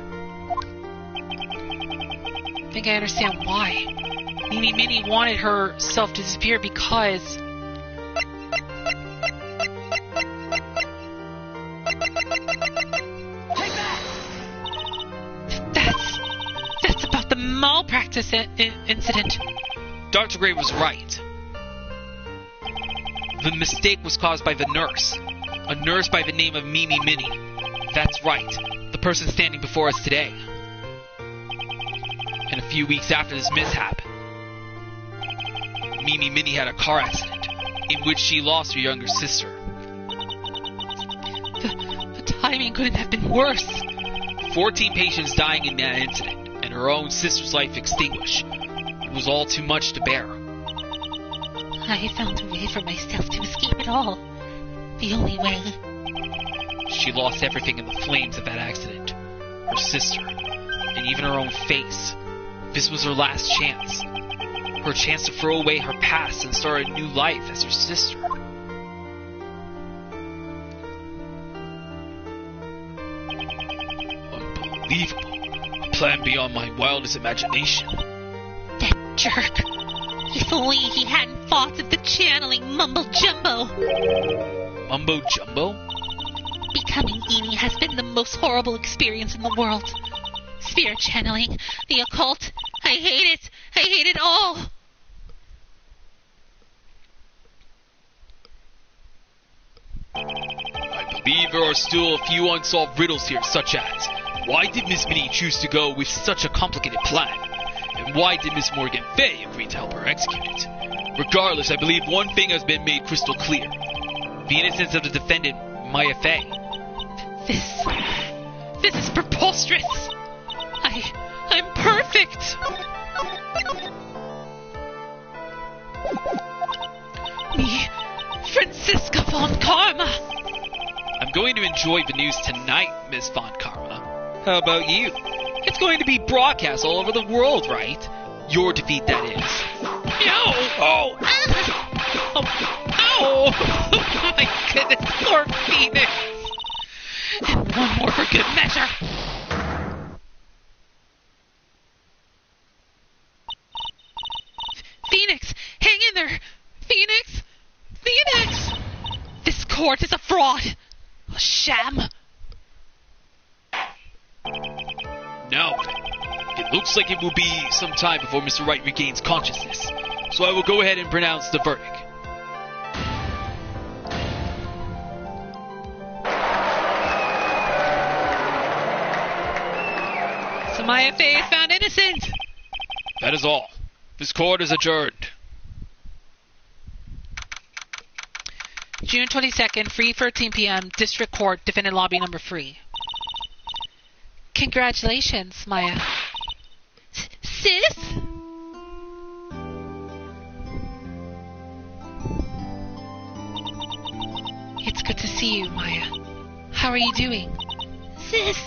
think I understand why. Mimi Minnie wanted herself to disappear because... That's about the malpractice incident. Dr. Gray was right. The mistake was caused by the nurse. A nurse by the name of Mimi Minnie. That's right. The person standing before us today. And a few weeks after this mishap, Mimi Minnie had a car accident in which she lost her younger sister. The timing couldn't have been worse. 14 patients dying in that incident, and her own sister's life extinguished. It was all too much to bear. I found a way for myself to escape it all. The only way. She lost everything in the flames of that accident. Her sister, and even her own face. This was her last chance. Her chance to throw away her past and start a new life as her sister. Unbelievable. A plan beyond my wildest imagination. That jerk. If only he hadn't fought at the channeling mumbo-jumbo. Mumbo-jumbo? Becoming Eni has been the most horrible experience in the world. Spirit channeling, the occult, I hate it. I hate it all. I believe there are still a few unsolved riddles here, such as, why did Miss Minnie choose to go with such a complicated plan? And why did Miss Morgan Faye agree to help her execute it? Regardless, I believe one thing has been made crystal clear. The innocence of the defendant, Maya Faye. This is preposterous. I'm perfect. Me, Franziska von Karma. I'm going to enjoy the news tonight, Miss von Karma. How about you? It's going to be broadcast all over the world, right? Your defeat, that is. No! Oh! Oh! Oh my goodness, poor Phoenix. And one more for good measure. Phoenix, hang in there. Phoenix! Phoenix! This court is a fraud. A sham. Now, it looks like it will be some time before Mr. Wright regains consciousness, so I will go ahead and pronounce the verdict. So Maya Faye is found innocent. That is all. This court is adjourned. June 22nd, 3:13 p.m., District Court, Defendant Lobby number 3. Congratulations, Maya. Sis? It's good to see you, Maya. How are you doing? Sis!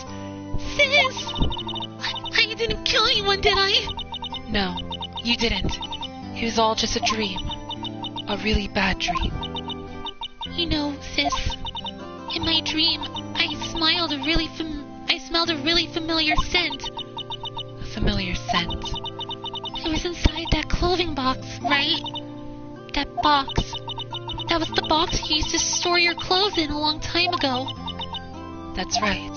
I didn't kill anyone, did I? No, you didn't. It was all just a dream. A really bad dream. You know, sis, in my dream, I smelled a really familiar scent. A familiar scent. It was inside that clothing box, right? That box. That was the box you used to store your clothes in a long time ago. That's right.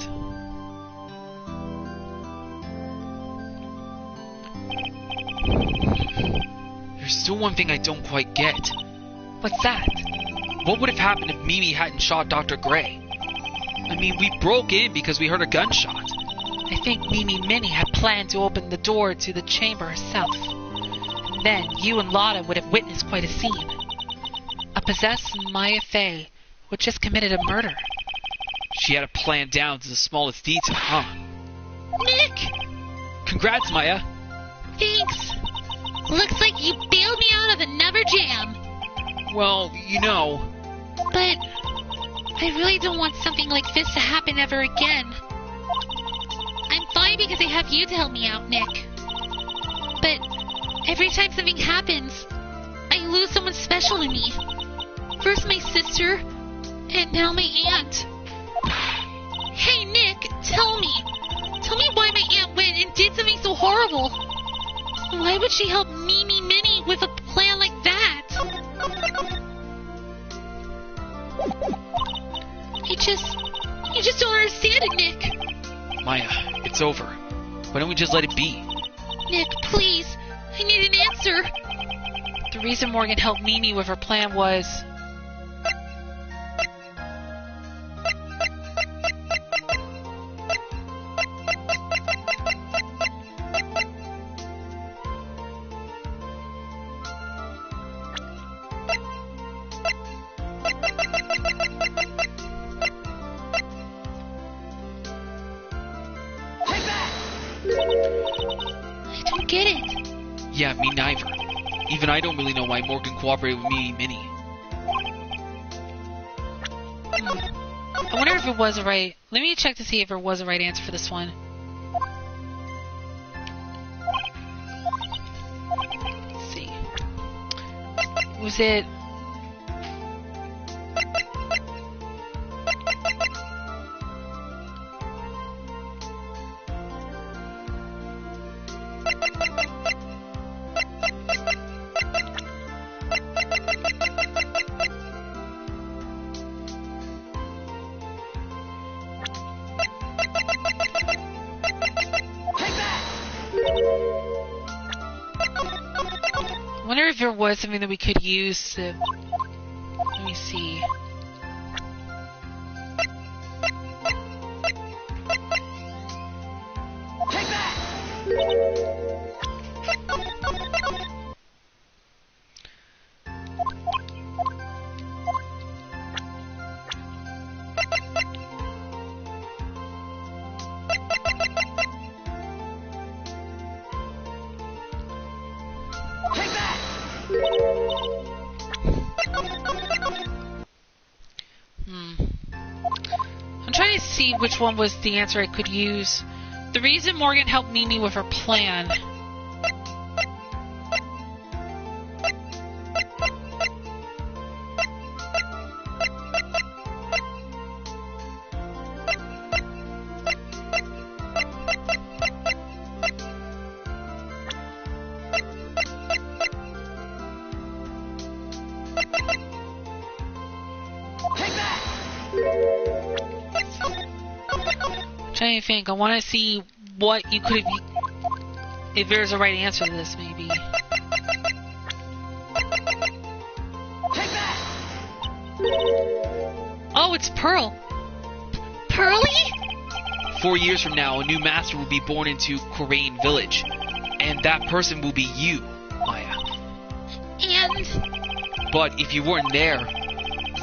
There's still one thing I don't quite get. What's that? What would have happened if Mimi hadn't shot Dr. Gray? I mean, we broke in because we heard a gunshot. I think Mimi Minnie had planned to open the door to the chamber herself. And then you and Lotta would have witnessed quite a scene. A possessed Maya Faye would just committed a murder. She had a plan down to the smallest detail, huh? Nick! Congrats, Maya. Thanks. Looks like you bailed me out of another jam. Well, you know... But I really don't want something like this to happen ever again. I'm fine because I have you to help me out, Nick. But every time something happens, I lose someone special to me. First my sister, and now my aunt. Hey, Nick, tell me. Tell me why my aunt went and did something so horrible. Why would she help Mimi Minnie with a plan like that? I just don't understand it, Nick. Maya, it's over. Why don't we just let it be? Nick, please. I need an answer. The reason Morgan helped Mimi with her plan was... I don't get it. Yeah, me neither. Even I don't really know why Morgan cooperated with Mimi Minnie. I wonder if it was a right... Let me check to see if there was a right answer for this one. Let's see. Was it... I wonder if there was something that we could use to... Let me see. I'm trying to see which one was the answer I could use. The reason Morgan helped Mimi with her plan. Trying to think. I want to see what you could have... If there's a right answer to this, maybe. Oh, it's Pearl. Pearly? 4 years from now, a new master will be born into Corain Village. And that person will be you, Maya. And... But if you weren't there,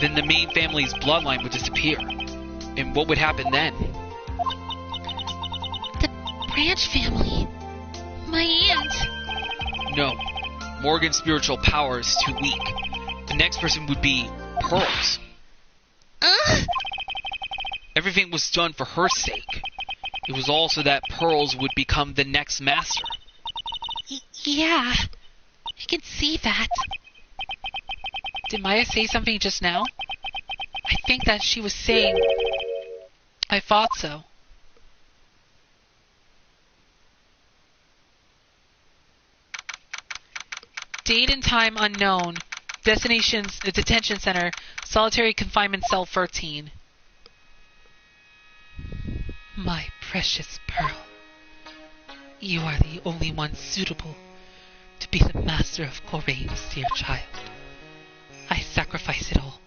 then the main family's bloodline would disappear. And what would happen then? Branch family. My aunt. No. Morgan's spiritual power is too weak. The next person would be Pearl's. Everything was done for her sake. It was also that Pearls would become the next master. Yeah, I can see that. Did Maya say something just now? I think that she was saying... I thought so. Date and time unknown. Destinations, the detention center. Solitary confinement cell 13. My precious Pearl. You are the only one suitable to be the master of Coraine's dear child. I sacrifice it all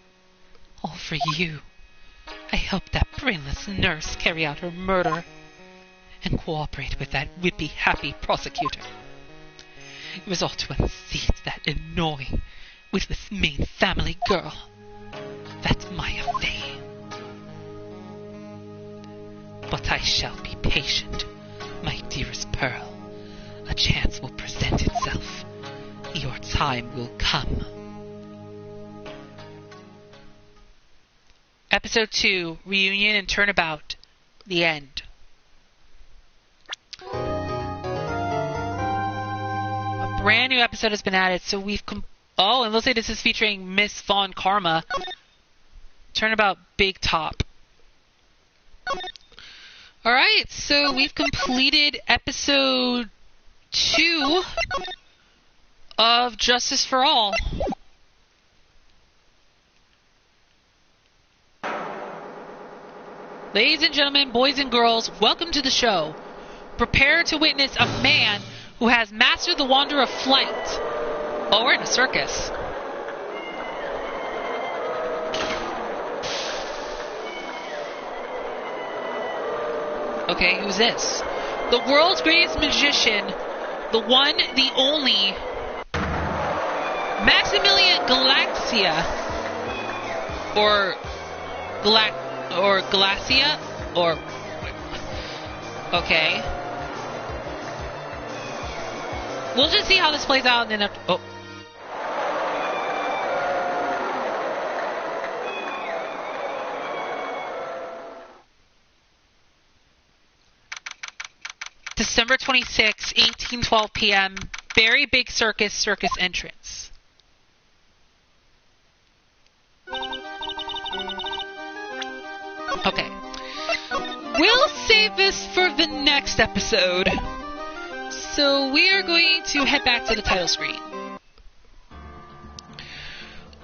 for you. I helped that brainless nurse carry out her murder and cooperate with that whippy, happy prosecutor. It was all to unseat that annoying, witless main family girl. That's Maya Faye. But I shall be patient, my dearest Pearl. A chance will present itself. Your time will come. Episode 2, Reunion and Turnabout. The end. A brand new episode has been added, so we've... Oh, and looks like this is featuring Miss Vaughn Karma. Turnabout Big Top. Alright, so we've completed episode 2 of Justice for All. Ladies and gentlemen, boys and girls, welcome to the show. Prepare to witness a man who has mastered the wonder of flight. Oh, we're in a circus. Okay, who's this? The world's greatest magician, the one, the only, Maximilian Galaxia, or Glacia, or okay. We'll just see how this plays out, and then December 26, 18:12 p.m. Very big circus entrance. Okay. We'll save this for the next episode. So we are going to head back to the title screen.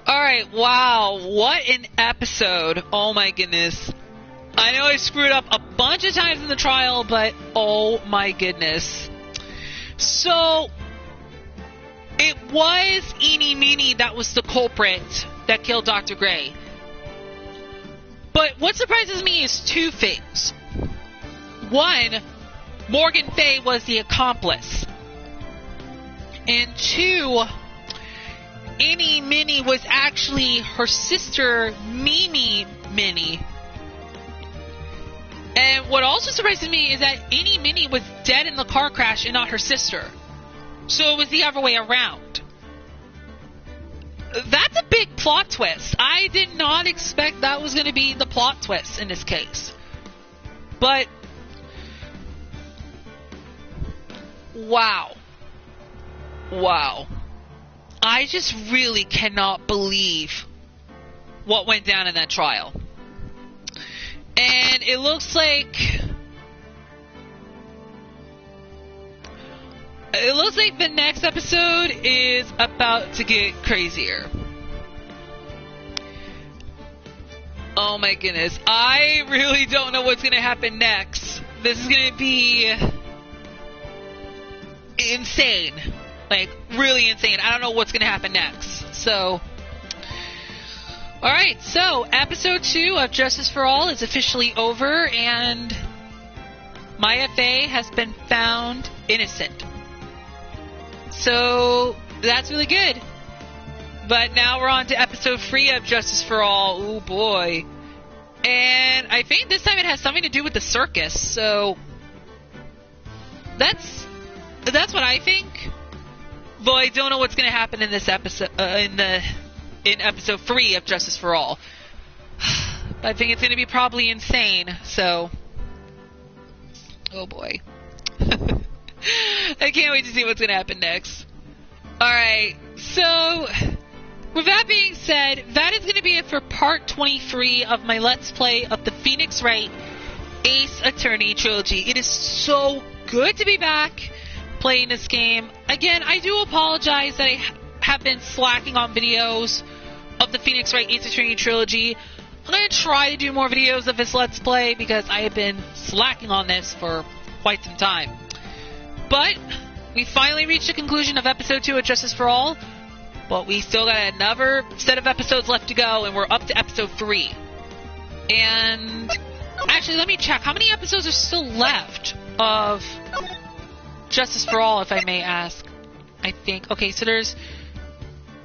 Alright, wow. What an episode. Oh my goodness. I know I screwed up a bunch of times in the trial, but oh my goodness. So, it was Eenie Meenie that was the culprit that killed Dr. Gray. But what surprises me is two things. One, Morgan Faye was the accomplice. And two, Eenie Meenie was actually her sister, Mimi Minnie. And what also surprises me is that Eenie Meenie was dead in the car crash and not her sister. So it was the other way around. That's a big plot twist. I did not expect that was going to be the plot twist in this case. But, wow. Wow. I just really cannot believe what went down in that trial. And it looks like the next episode is about to get crazier. Oh my goodness. I really don't know what's going to happen next. This is going to be insane. Like, really insane. I don't know what's going to happen next. So, alright, so episode 2 of Justice for All is officially over, and Maya Faye has been found innocent. So, that's really good. But now we're on to episode 3 of Justice for All. Oh boy. And I think this time it has something to do with the circus, so that's what I think. Though I don't know what's going to happen in this episode, in episode 3 of Justice for All. I think it's going to be probably insane, so... Oh boy. I can't wait to see what's going to happen next. Alright, so... With that being said, that is going to be it for part 23 of my Let's Play of the Phoenix Wright Ace Attorney Trilogy. It is so good to be back playing this game. Again, I do apologize that I have been slacking on videos of the Phoenix Wright Ace Attorney Trilogy. I'm going to try to do more videos of this Let's Play because I have been slacking on this for quite some time. But we finally reached the conclusion of episode 2 of Justice for All. But we still got another set of episodes left to go, and we're up to episode 3. And actually, let me check. How many episodes are still left of Justice for All, if I may ask? I think. Okay, so there's...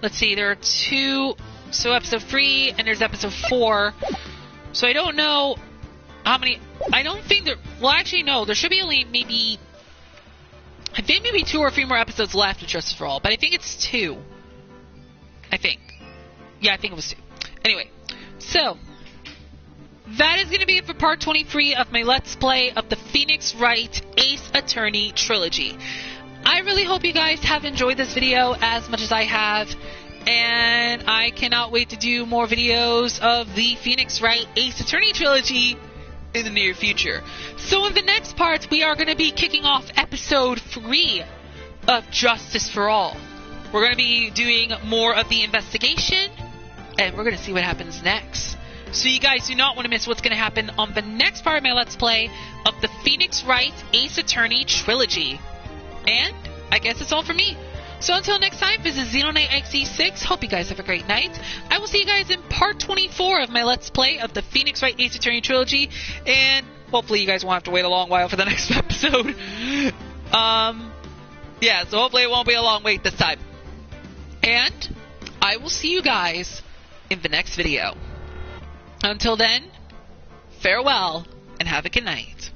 Let's see, there are 2... So episode 3, and there's episode 4. So I don't know how many... I don't think there... Well, actually, no. There should be only maybe... I think maybe 2 or 3 more episodes left of Justice for All, but I think it's 2. I think. Yeah, I think it was 2. Anyway, so that is going to be it for part 23 of my Let's Play of the Phoenix Wright Ace Attorney Trilogy. I really hope you guys have enjoyed this video as much as I have, and I cannot wait to do more videos of the Phoenix Wright Ace Attorney Trilogy in the near future. So in the next part, we are going to be kicking off episode 3 of Justice for All. We're going to be doing more of the investigation, and we're going to see what happens next. So you guys do not want to miss what's going to happen on the next part of my Let's Play of the Phoenix Wright Ace Attorney Trilogy. And I guess that's all for me. So until next time, this is Xenoknight XE6. Hope you guys have a great night. I will see you guys in part 24 of my Let's Play of the Phoenix Wright Ace Attorney Trilogy, and hopefully you guys won't have to wait a long while for the next episode. Yeah, so hopefully it won't be a long wait this time. And I will see you guys in the next video. Until then, farewell and have a good night.